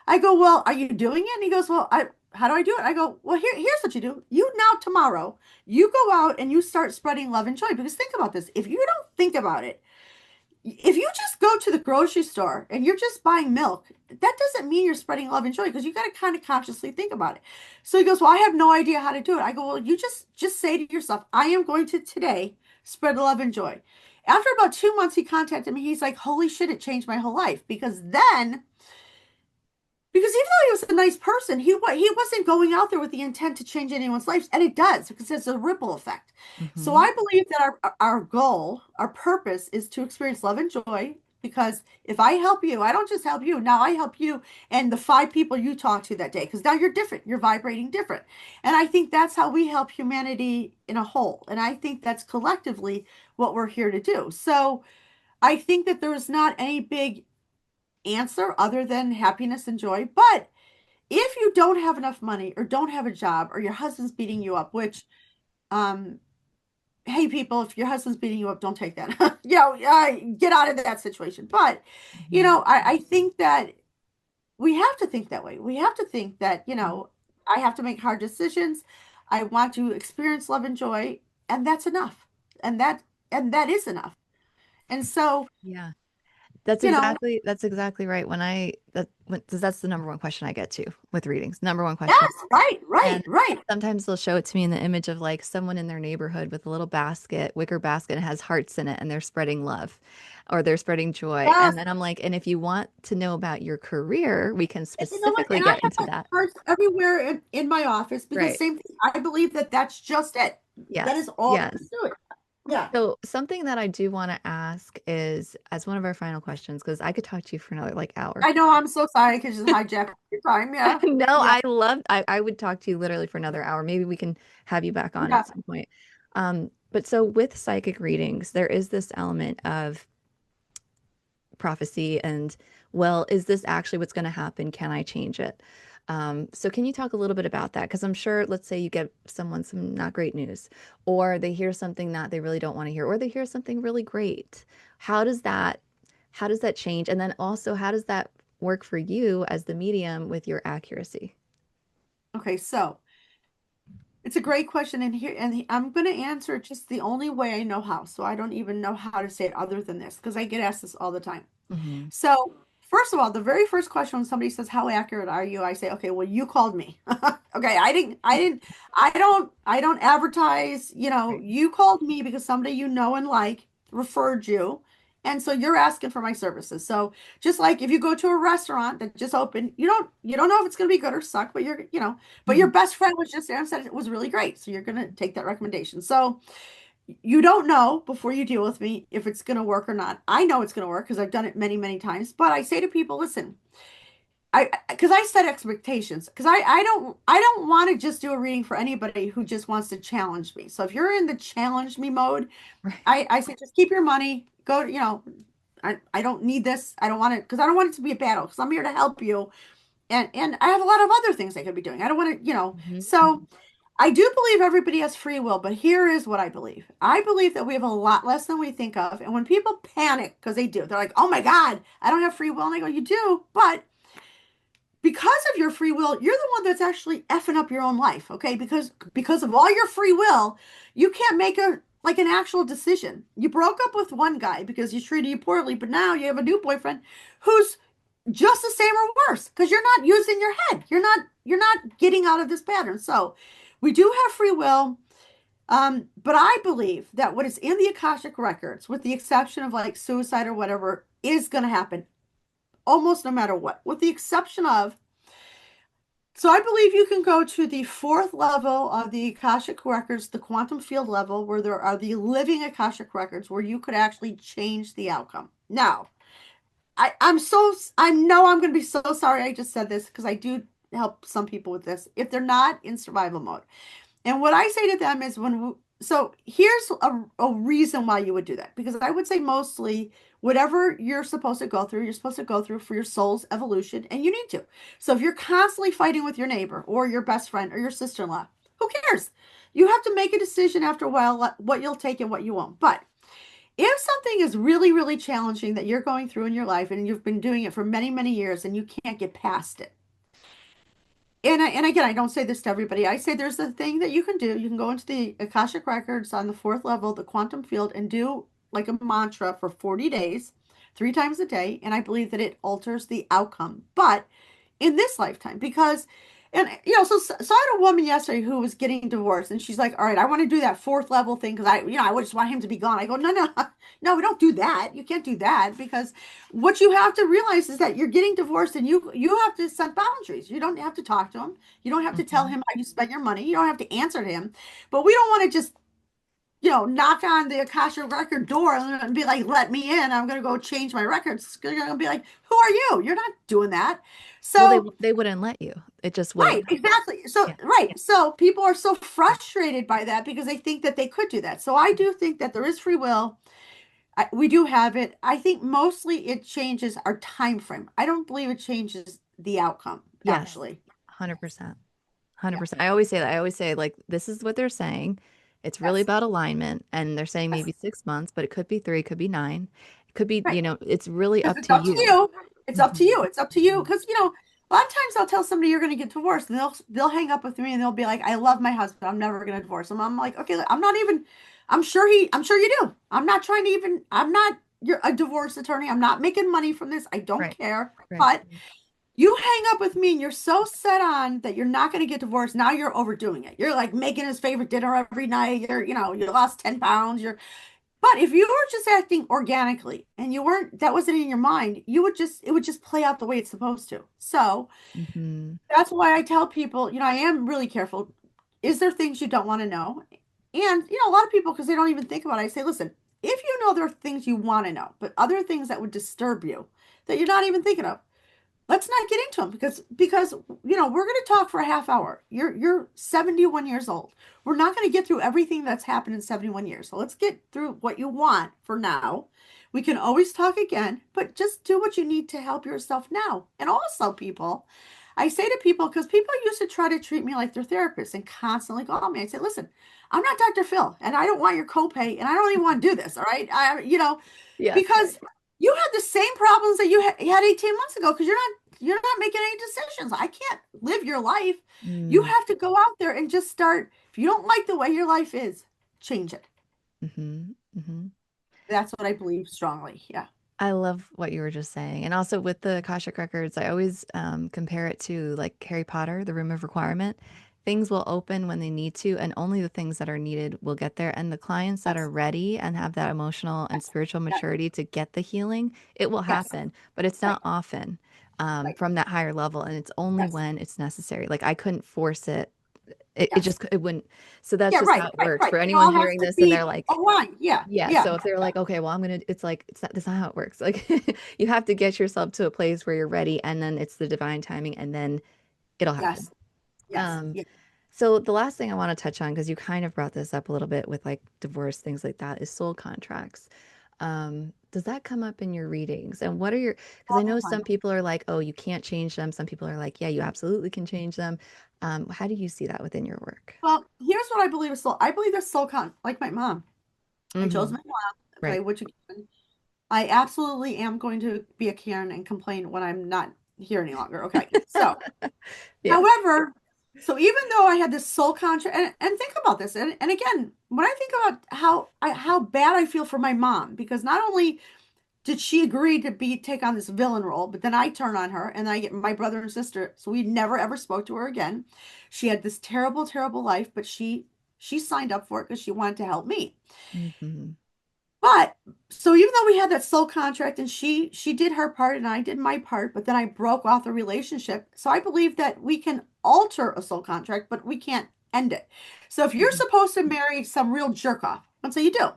I go, well, are you doing it? And he goes, well, how do I do it? I go, well, here's what you do. You now tomorrow, you go out and you start spreading love and joy. Because think about this. If you don't think about it, if you just go to the grocery store and you're just buying milk, that doesn't mean you're spreading love and joy because you got to kind of consciously think about it. So he goes, well, I have no idea how to do it. I go, well, you just say to yourself, I am going to today spread love and joy. After about 2 months, he contacted me. He's like, holy shit, it changed my whole life. Because Because even though he was a nice person, he wasn't going out there with the intent to change anyone's life, and it does because it's a ripple effect. So Hmm. I believe that our goal, our purpose, is to experience love and joy. Because if I help you, I don't just help you. Now I help you and the five people you talk to that day. Because now you're different. You're vibrating different, and I think that's how we help humanity in a whole. And I think that's collectively what we're here to do. So I think that there's not any big answer other than happiness and joy. But if you don't have enough money or don't have a job or your husband's beating you up, which, um, hey, people, if your husband's beating you up, don't take that. Get out of that situation. But, Hmm. I think that we have to think that way. We have to think that, I have to make hard decisions. I want to experience love and joy, and that's enough. And that is enough. And so, Yeah. you know, That's exactly right. That's the number one question I get to with readings. Number one question. yes, right, right, And right. sometimes they'll show it to me in the image of like someone in their neighborhood with a little basket, wicker basket, and has hearts in it, and they're spreading love or they're spreading joy. Yes. And then I'm like, and if you want to know about your career, we can And you know what? specifically And I get have into like that. cards everywhere in my office because Right. same thing. I believe that that's just it. That is Yes. all there is Yes. to it. Yeah. So something that I do want to ask is as one of our final questions, because I could talk to you for another like hour. I know. I'm so sorry because you hijacked your time. Yeah. No, Yeah. I would talk to you literally for another hour. Maybe we can have you back on Yeah. at some point. But so with psychic readings, there is this element of prophecy and, well, is this actually what's going to happen? Can I change it? So can you talk a little bit about that? Because I'm sure, let's say you get someone some not great news, or they hear something that they really don't want to hear, or they hear something really great. How does that, how does that change? And then also, how does that work for you as the medium with your accuracy? Okay. So it's a great question, and I'm going to answer it just the only way I know how. So I don't even know how to say it other than this because I get asked this all the time. Hmm. So, first of all, the very first question when somebody says, "How accurate are you?" I say, "Okay, well, you called me." Okay, I don't advertise, Right. you called me because somebody you know and like referred you. And so you're asking for my services. So just like if you go to a restaurant that just opened, you don't know if it's going to be good or suck, but but your Hmm. best friend was just there and said it was really great. So you're going to take that recommendation. So you don't know before you deal with me if it's going to work or not. I know it's going to work because I've done it many, many times. But I say to people, listen, because I set expectations because I don't want to just do a reading for anybody who just wants to challenge me. So if you're in the challenge me mode, Right. I say just keep your money. Go to, I don't need this. I don't want it because I don't want it to be a battle because I'm here to help you. And I have a lot of other things I could be doing. I don't want to, Hmm. so I do believe everybody has free will, but here is what I believe. I believe that we have a lot less than we think of. And when people panic, because they do, they're like, oh my God, I don't have free will. And I go, you do, but because of your free will, you're the one that's actually effing up your own life, okay? Because of all your free will, you can't make an actual decision. You broke up with one guy because he treated you poorly, but now you have a new boyfriend who's just the same or worse because you're not using your head. You're not getting out of this pattern. So we do have free will. But I believe that what is in the Akashic records, with the exception of like suicide or whatever, is going to happen almost no matter what, with the exception of. So I believe you can go to the fourth level of the Akashic records, the quantum field level, where there are the living Akashic records, where you could actually change the outcome. Now, I know I'm going to be so sorry I just said this because I do help some people with this if they're not in survival mode. And what I say to them is so here's a reason why you would do that. Because I would say mostly whatever you're supposed to go through, you're supposed to go through for your soul's evolution, and you need to. So if you're constantly fighting with your neighbor or your best friend or your sister-in-law, who cares? You have to make a decision after a while what you'll take and what you won't. But if something is really, really challenging that you're going through in your life and you've been doing it for many, many years and you can't get past it, and again, I don't say this to everybody. I say there's a thing that you can do. You can go into the Akashic Records on the fourth level, the quantum field, and do like a mantra for 40 days, three times a day. And I believe that it alters the outcome, but in this lifetime, because And so I had a woman yesterday who was getting divorced, and she's like, "All right, I want to do that fourth level thing because I just want him to be gone." I go, "No, no, no, we don't do that. You can't do that because what you have to realize is that you're getting divorced, and you have to set boundaries. You don't have to talk to him. You don't have to tell Mhm. him how you spend your money. You don't have to answer to him. But we don't want to just knock on the Akasha record door and be like, let me in. I'm going to go change my records. They're going to be like, who are you? You're not doing that. Well, So, they wouldn't let you. It just right, wouldn't. exactly. So, Yeah. right. So people are so frustrated by that because they think that they could do that. So I do think that there is free will. We do have it. I think mostly it changes our time frame. I don't believe it changes the outcome, Yes. actually. 100%. Yeah. 100%. I always say that. I always say, like, this is what they're saying. It's really Yes. about alignment. And they're saying Yes. maybe 6 months, but it could be three, it could be nine. It could be, Right. it's really Because up it's to up to you. you. It's up to Mhm. you. It's up to you. Mhm. Because a lot of times I'll tell somebody you're going to get divorced, and they'll hang up with me, and they'll be like, "I love my husband. I'm never going to divorce him." I'm like, "Okay, I'm not even. I'm sure you do. I'm not trying to even. I'm not. You're a divorce attorney. I'm not making money from this. I don't Right. care. Right. But you hang up with me, and you're so set on that you're not going to get divorced. Now you're overdoing it. You're like making his favorite dinner every night. You lost 10 pounds. But if you were just acting organically and you weren't, that wasn't in your mind, it would just play out the way it's supposed to. So Hmm. that's why I tell people, I am really careful. Is there things you don't want to know? And, a lot of people, because they don't even think about it, I say, listen, if you know there are things you want to know, but other things that would disturb you that you're not even thinking of, let's not get into them because we're going to talk for a half hour. You're 71 years old. We're not going to get through everything that's happened in 71 years. So let's get through what you want for now. We can always talk again, but just do what you need to help yourself now. And also, people, I say to people, because people used to try to treat me like their therapist and constantly call me. I say, listen, I'm not Dr. Phil, and I don't want your copay, and I don't even want to do this. All right, Yes. because you had the same problems that you had 18 months ago because you're not making any decisions. I can't live your life. You Mm. have to go out there and just start. If you don't like the way your life is, change it. Hmm. Hmm. That's what I believe strongly. Yeah. I love what you were just saying. And also with the Akashic Records, I always compare it to like Harry Potter, the Room of Requirement. Things will open when they need to, and only the things that are needed will get there. And the clients that are Yes. ready and have that emotional and Yes. spiritual Yes. maturity to get the healing, it will Yes. happen, but it's Right. not often Right. from that higher level. And it's only Yes. when it's necessary. Like I couldn't force it. It Yes. just, it wouldn't. So that's Yeah. just Right. how it Right. works Right. for It anyone all has hearing to this and they're be like, aligned. Yeah. yeah, Yeah. so if they're like, okay, well, I'm gonna, it's like, it's not, that's not how it works. Like, you have to get yourself to a place where you're ready, and then it's the divine timing, and then it'll happen. Yes. Yes. Um, Yeah. so the last thing I want to touch on, because you kind of brought this up a little bit with like divorce, things like that, is soul contracts. Does that come up in your readings? And what are your, because I All know the some time. people are like, oh, you can't change them. Some people are like, yeah, you absolutely can change them. How do you see that within your work? Well, here's what I believe is soul. I believe there's soul like my mom. I chose Hmm. my mom by Right. which again, I absolutely am going to be a Karen and complain when I'm not here any longer. Okay. So, Yeah. however, so even though I had this soul contract, and think about this, and again, when I think about how bad I feel for my mom, because not only did she agree to take on this villain role, but then I turn on her and I get my brother and sister, so we never ever spoke to her again. She had this terrible, terrible life, but she signed up for it because she wanted to help me. Hmm. But so even though we had that soul contract and she did her part and I did my part, but then I broke off the relationship. So I believe that we can alter a soul contract, but we can't end it. So if you're supposed to marry some real jerk off, let's say you do,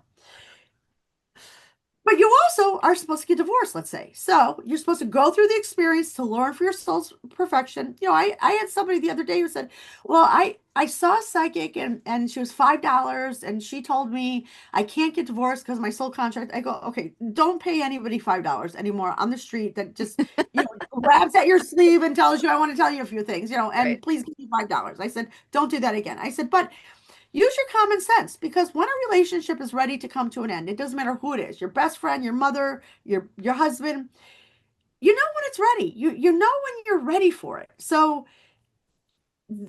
but you also are supposed to get divorced, let's say. So you're supposed to go through the experience to learn for your soul's perfection. I had somebody the other day who said, well, I saw a psychic and she was $5 and she told me I can't get divorced because my soul contract. I go, okay, don't pay anybody $5 anymore on the street that just, grabs at your sleeve and tells you, I want to tell you a few things, Right. and please give me $5. I said, don't do that again. I said, but use your common sense because when a relationship is ready to come to an end, it doesn't matter who it is, your best friend, your mother, your husband, you know when it's ready. You know when you're ready for it. So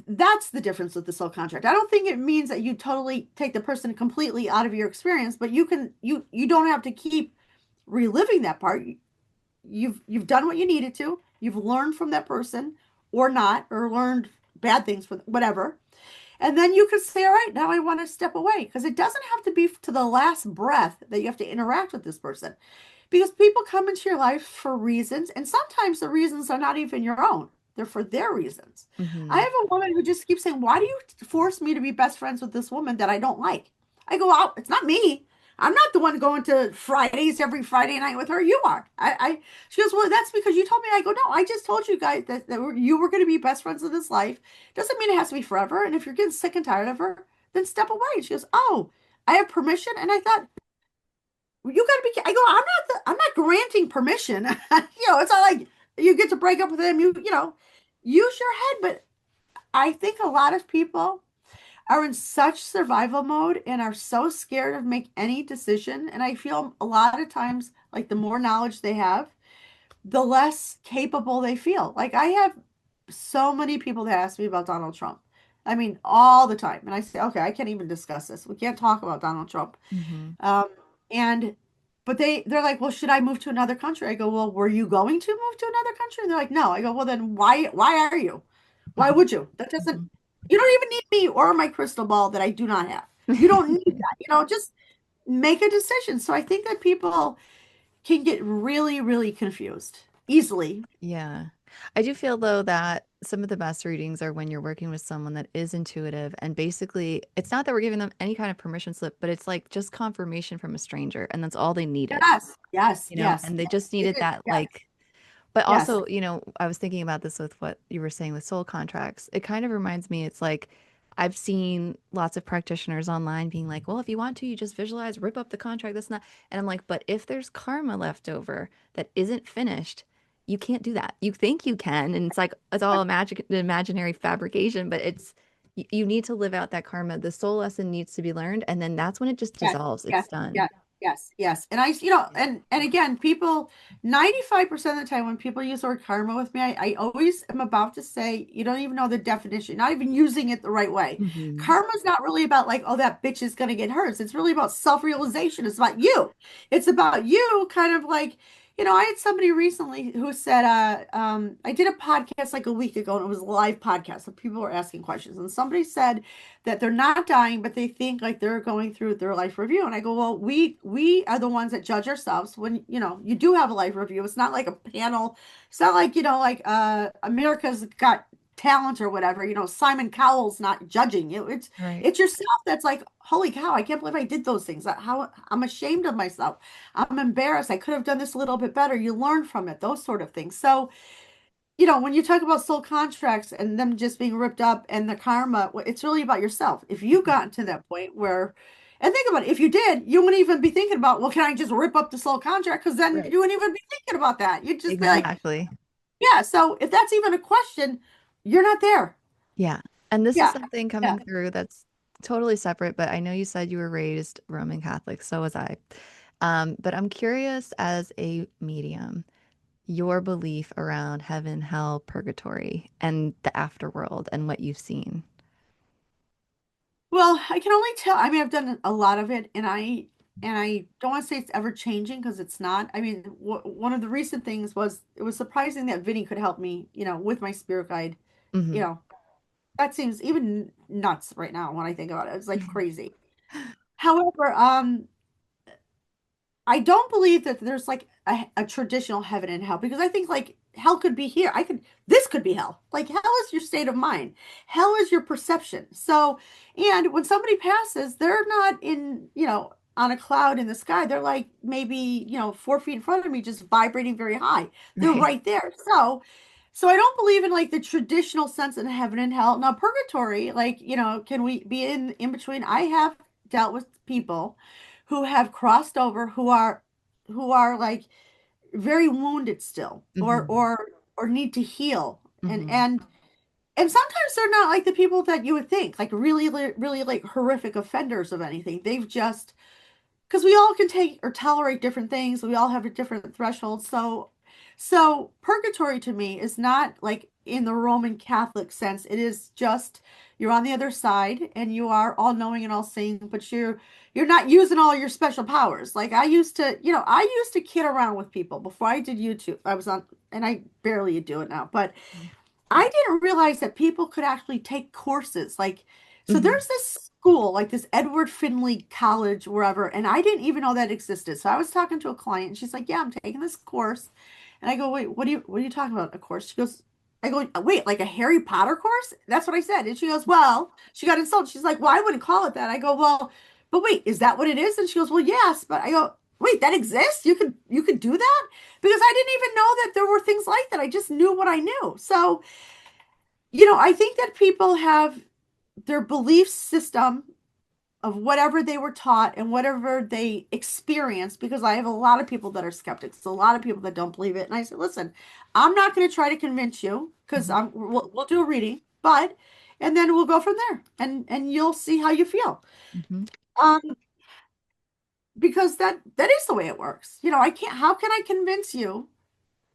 that's the difference with the soul contract. I don't think it means that you totally take the person completely out of your experience, but you don't have to keep reliving that part. You've done what you needed to. You've learned from that person or not, or learned bad things for whatever. And then you could say, all right, now I want to step away because it doesn't have to be to the last breath that you have to interact with this person because people come into your life for reasons, and sometimes the reasons are not even your own. They're for their reasons. I Hmm. have a woman who just keeps saying, why do you force me to be best friends with this woman that I don't like? I go, out. It's not me. I'm not the one going to Fridays every Friday night with her. You are. She goes, well, that's because you told me. I go, no, I just told you guys that you were going to be best friends in this life. Doesn't mean it has to be forever. And if you're getting sick and tired of her, then step away. She goes, oh, I have permission. And I thought, you got to be. I go. I'm not granting permission. It's not like you get to break up with him. Use your head. But I think a lot of people are in such survival mode and are so scared of make any decision. And I feel a lot of times like the more knowledge they have, the less capable they feel. Like I have so many people that ask me about Donald Trump. I mean, all the time. And I say, okay, I can't even discuss this. We can't talk about Donald Trump. Hmm. Um, and but they're like, well, should I move to another country? I go, well, were you going to move to another country? And they're like, no. I go, well, then why are you? Why would you? That doesn't, you don't even need me or my crystal ball that I do not have. You don't need that. Just make a decision. So I think that people can get really, really confused easily. Yeah. I do feel though that some of the best readings are when you're working with someone that is intuitive and basically it's not that we're giving them any kind of permission slip, but it's like just confirmation from a stranger and that's all they needed, Yes, yes, yes, and they yes. just It needed is. that Yes, like but yes, also, I was thinking about this with what you were saying with soul contracts. It kind of reminds me, it's like I've seen lots of practitioners online being like, well, if you want to, you just visualize, rip up the contract, that's not. And I'm like, but if there's karma left over that isn't finished, you can't do that. You think you can. And it's like, it's all a magic, imaginary fabrication, but you need to live out that karma. The soul lesson needs to be learned. And then that's when it just yes, dissolves. It's yes, done. yes, yes, yes. And and again, people, 95% of the time when people use the word karma with me, I always am about to say, you don't even know the definition, not even using it the right way. Hmm. Karma is not really about like, oh, that bitch is gonna get hers. It's really about self-realization. It's about you. It's about you kind of like, I had somebody recently who said, I did a podcast like a week ago, and it was a live podcast, so people were asking questions, and somebody said that they're not dying, but they think like they're going through their life review. And I go, well, we are the ones that judge ourselves when, you do have a life review. It's not like a panel. It's not like, like America's Got Talent or whatever. Simon Cowell's not judging you. It's Right. it's yourself that's like, holy cow, I can't believe I did those things. How I'm ashamed of myself. I'm embarrassed. I could have done this a little bit better. You learn from it, those sort of things. So when you talk about soul contracts and them just being ripped up and the karma, it's really about yourself. If you got to that point where, and think about it, if you did, you wouldn't even be thinking about, well, can I just rip up the soul contract? Because then Right. you wouldn't even be thinking about that. You'd just be like, Exactly. yeah. So if that's even a question, you're not there. Yeah. And this is Yeah. something Yeah. coming through that's totally separate, but I know you said you were raised Roman Catholic, so was I. But I'm curious as a medium, your belief around heaven, hell, purgatory, and the afterworld and what you've seen. Well, I can only tell. I mean, I've done a lot of it, and I don't want to say it's ever changing because it's not. I mean, one of the recent things was it was surprising that Vinny could help me, with my spirit guide. You Hmm. know, that seems even nuts right now when I think about it. It's like crazy. However, I don't believe that there's like a traditional heaven and hell because I think like hell could be here. This could be hell. Like hell is your state of mind. Hell is your perception. So, and when somebody passes, they're not on a cloud in the sky. They're like maybe, 4 feet in front of me, just vibrating very high. They're Right. right there. So I don't believe in like the traditional sense of heaven and hell. Now, purgatory, like, can we be in between? I have dealt with people who have crossed over who are like very wounded still Hmm. or need to heal and Hmm. and and sometimes they're not like the people that you would think like really really like horrific offenders of anything. They've just because we all can take or tolerate different things. We all have a different threshold. So purgatory to me is not like in the Roman Catholic sense. It is just you're on the other side and you are all knowing and all seeing, but you're not using all your special powers. Like I used to kid around with people before I did YouTube. I was on, and I barely do it now, but I didn't realize that people could actually take courses. Like, so Hmm. there's this school, like this Edward Finley College, wherever, and I didn't even know that existed. So I was talking to a client, and she's like, "Yeah, I'm taking this course," and I go, "Wait, what are you talking about? A course?" She goes, "I go, wait, like a Harry Potter course?" That's what I said, and she goes, "Well," she got insulted. She's like, "Well, I wouldn't call it that." I go, "Well, but wait, is that what it is?" And she goes, "Well, yes," but I go, "Wait, that exists? You could do that?" Because I didn't even know that there were things like that. I just knew what I knew. So I think that people have their belief system of whatever they were taught and whatever they experienced, because I have a lot of people that are skeptics, a lot of people that don't believe it. And I said, listen, I'm not going to try to convince you because Hmm. we'll do a reading, but and then we'll go from there and you'll see how you feel. Hmm. Um, because that is the way it works. I can't, how can I convince you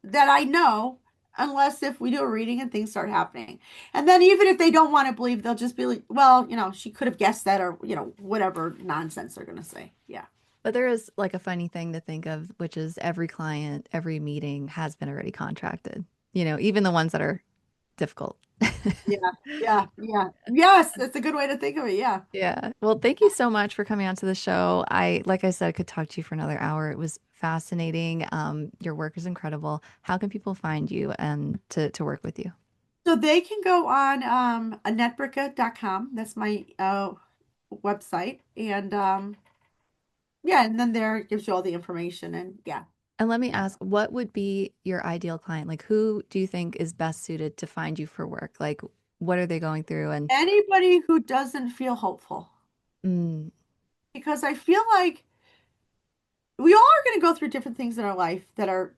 that I know unless if we do a reading and things start happening. And then even if they don't want to believe, they'll just be like, well, she could have guessed that or, whatever nonsense they're going to say. Yeah. But there is like a funny thing to think of, which is every client, every meeting has been already contracted, even the ones that are difficult. Yeah. Yeah. Yeah. Yes, that's a good way to think of it. Yeah. Yeah. Well, thank you so much for coming onto the show. Like I said, I could talk to you for another hour. It was fascinating. Your work is incredible. How can people find you and to work with you? So they can go on AnnetteBricca.com. That's my website. And yeah, and then there it gives you all the information and yeah. And let me ask, what would be your ideal client? Like, who do you think is best suited to find you for work? Like, what are they going through? And Anybody who doesn't feel hopeful, mm, because I feel like we all are going to go through different things in our life that are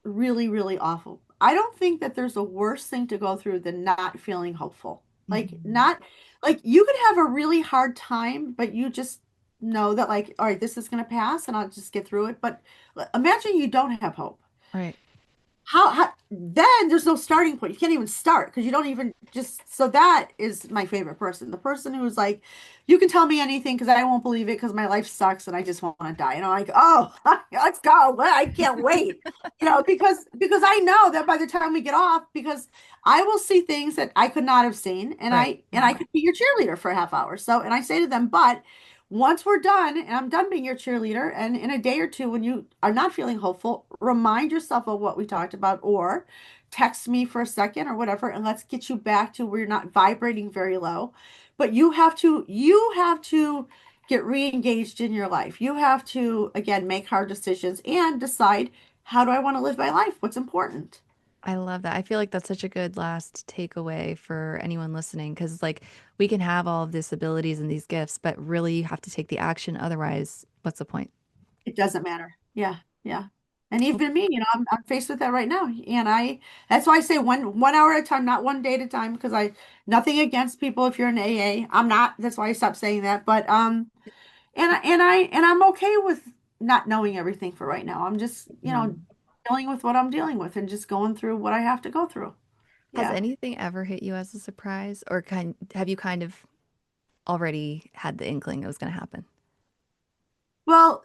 really, really awful. I don't think that there's a worse thing to go through than not feeling hopeful. Like, mhm. not like you could have a really hard time, but you just know that, like, all right, this is going to pass and I'll just get through it. But imagine you don't have hope. Right. How then there's no starting point. You can't even start because you don't even just so that is my favorite person. The person who's like, you can tell me anything because I won't believe it because my life sucks and I just want to die. And I'm like, oh, let's go. Well, I can't wait. Because I know that by the time we get off, because I will see things that I could not have seen, and Right. I could be your cheerleader for a half hour. So and I say to them, but once we're done and I'm done being your cheerleader, and in a day or two, when you are not feeling hopeful, remind yourself of what we talked about, or text me for a second or whatever, and let's get you back to where you're not vibrating very low. But you have to get re-engaged in your life. You have to, again, make hard decisions and decide, how do I want to live my life? What's important? I love that. I feel like that's such a good last takeaway for anyone listening because, like, we can have all of these abilities and these gifts, but really you have to take the action. Otherwise, what's the point? It doesn't matter. Yeah, yeah. And Well, even me, I'm faced with that right now. And that's why I say one hour at a time, not one day at a time, because I nothing against people if you're in AA. I'm not. That's why I stopped saying that. But and I'm okay with not knowing everything for right now. I'm just, mm. dealing with what I'm dealing with and just going through what I have to go through. Has Yeah. anything ever hit you as a surprise, or have you kind of already had the inkling it was going to happen Well,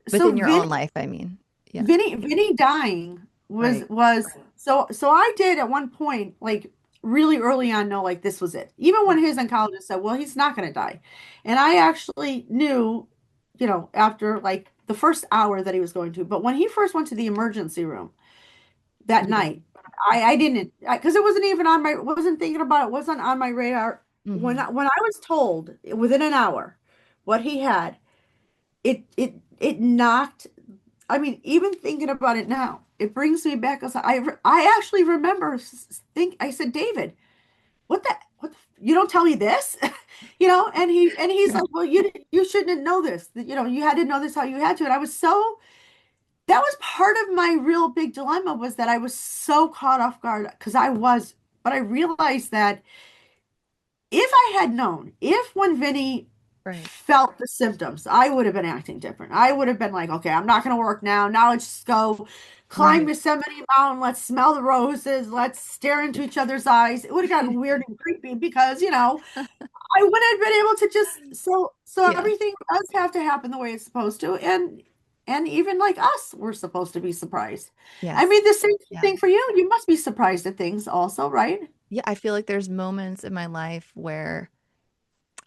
within so your own life? I mean, yeah, Vinny dying was right. was so I did at one point, like really early on, know like this was it. Even when his oncologist said, well, he's not going to die. And I actually knew, after like the first hour that he was going to. But when he first went to the emergency room that You didn't. night, I didn't, because it wasn't even on my, wasn't thinking about it, wasn't on my radar. When Hmm. I was told within an hour what he had, it knocked. I mean, even thinking about it now, it brings me back. I actually remember I said, David, you don't tell me this, and he's like, well, you shouldn't know this. You had to know this how you had to. And that was part of my real big dilemma, was that I was so caught off guard because but I realized that if I had known, if when Vinny Right. felt the symptoms, I would have been acting different. I would have been like, okay, I'm not going to work now. Now let's just go climb Right. Yosemite Mountain. Let's smell the roses. Let's stare into each other's eyes. It would have gotten weird and creepy because, I wouldn't have been able to just, so Yeah. everything does have to happen the way it's supposed to. And And even like us, we're supposed to be surprised. I Yes. mean, the same Yeah. thing for you. You must be surprised at things also, right? Yeah, I feel like there's moments in my life where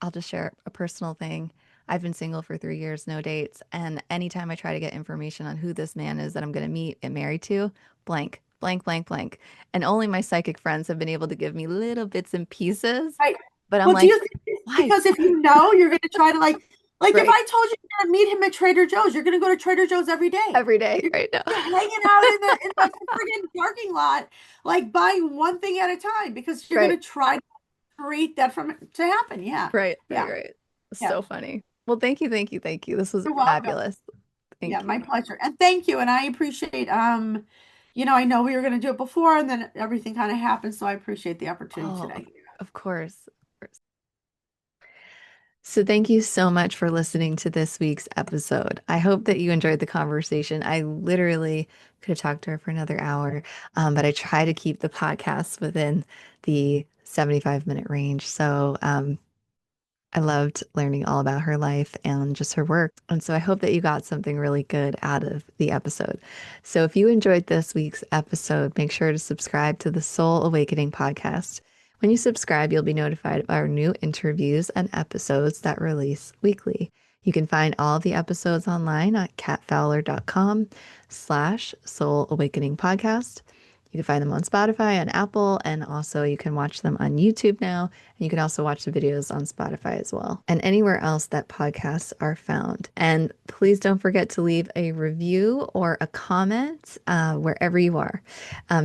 I'll just share a personal thing. I've been single for 3 years, no dates. And anytime I try to get information on who this man is that I'm going to meet and marry to, blank, blank, blank, blank. And only my psychic friends have been able to give me little bits and pieces. Right. But I'm Well, do like, you think it's why? because if you know, you're going to try to like if Right. I told you you're going to meet him at Trader Joe's, you're going to go to Trader Joe's every day. Every day You're right now. hanging out in the friggin' parking lot, like buying one thing at a time because you're going Right. to try to create that from to happen. Yeah. Right. Right. Yeah. Right. Yeah. So funny. Well, thank you. Thank you. Thank you. This was You're welcome. fabulous. Yeah, Thank you. my pleasure. And thank you. And I appreciate I know we were going to do it before and then everything kind of happened, so I appreciate the opportunity Oh, today. of course. Of course. So, thank you so much for listening to this week's episode. I hope that you enjoyed the conversation. I literally could have talked to her for another hour, but I try to keep the podcast within the 75-minute range. So, I loved learning all about her life and just her work. And so I hope that you got something really good out of the episode. So if you enjoyed this week's episode, make sure to subscribe to the Soul Awakening podcast. When you subscribe, you'll be notified of our new interviews and episodes that release weekly. You can find all the episodes online at catfowler.com/soul awakening podcast. You can find them on Spotify and Apple, and also you can watch them on YouTube now. And you can also watch the videos on Spotify as well, and anywhere else that podcasts are found. And please don't forget to leave a review or a comment wherever you are,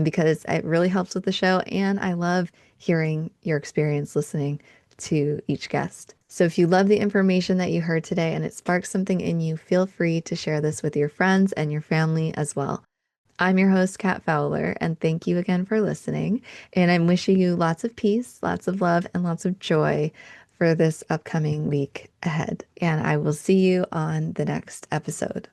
because it really helps with the show. And I love hearing your experience listening to each guest. So if you love the information that you heard today and it sparks something in you, feel free to share this with your friends and your family as well. I'm your host, Kat Fowler, and thank you again for listening. And I'm wishing you lots of peace, lots of love, and lots of joy for this upcoming week ahead. And I will see you on the next episode.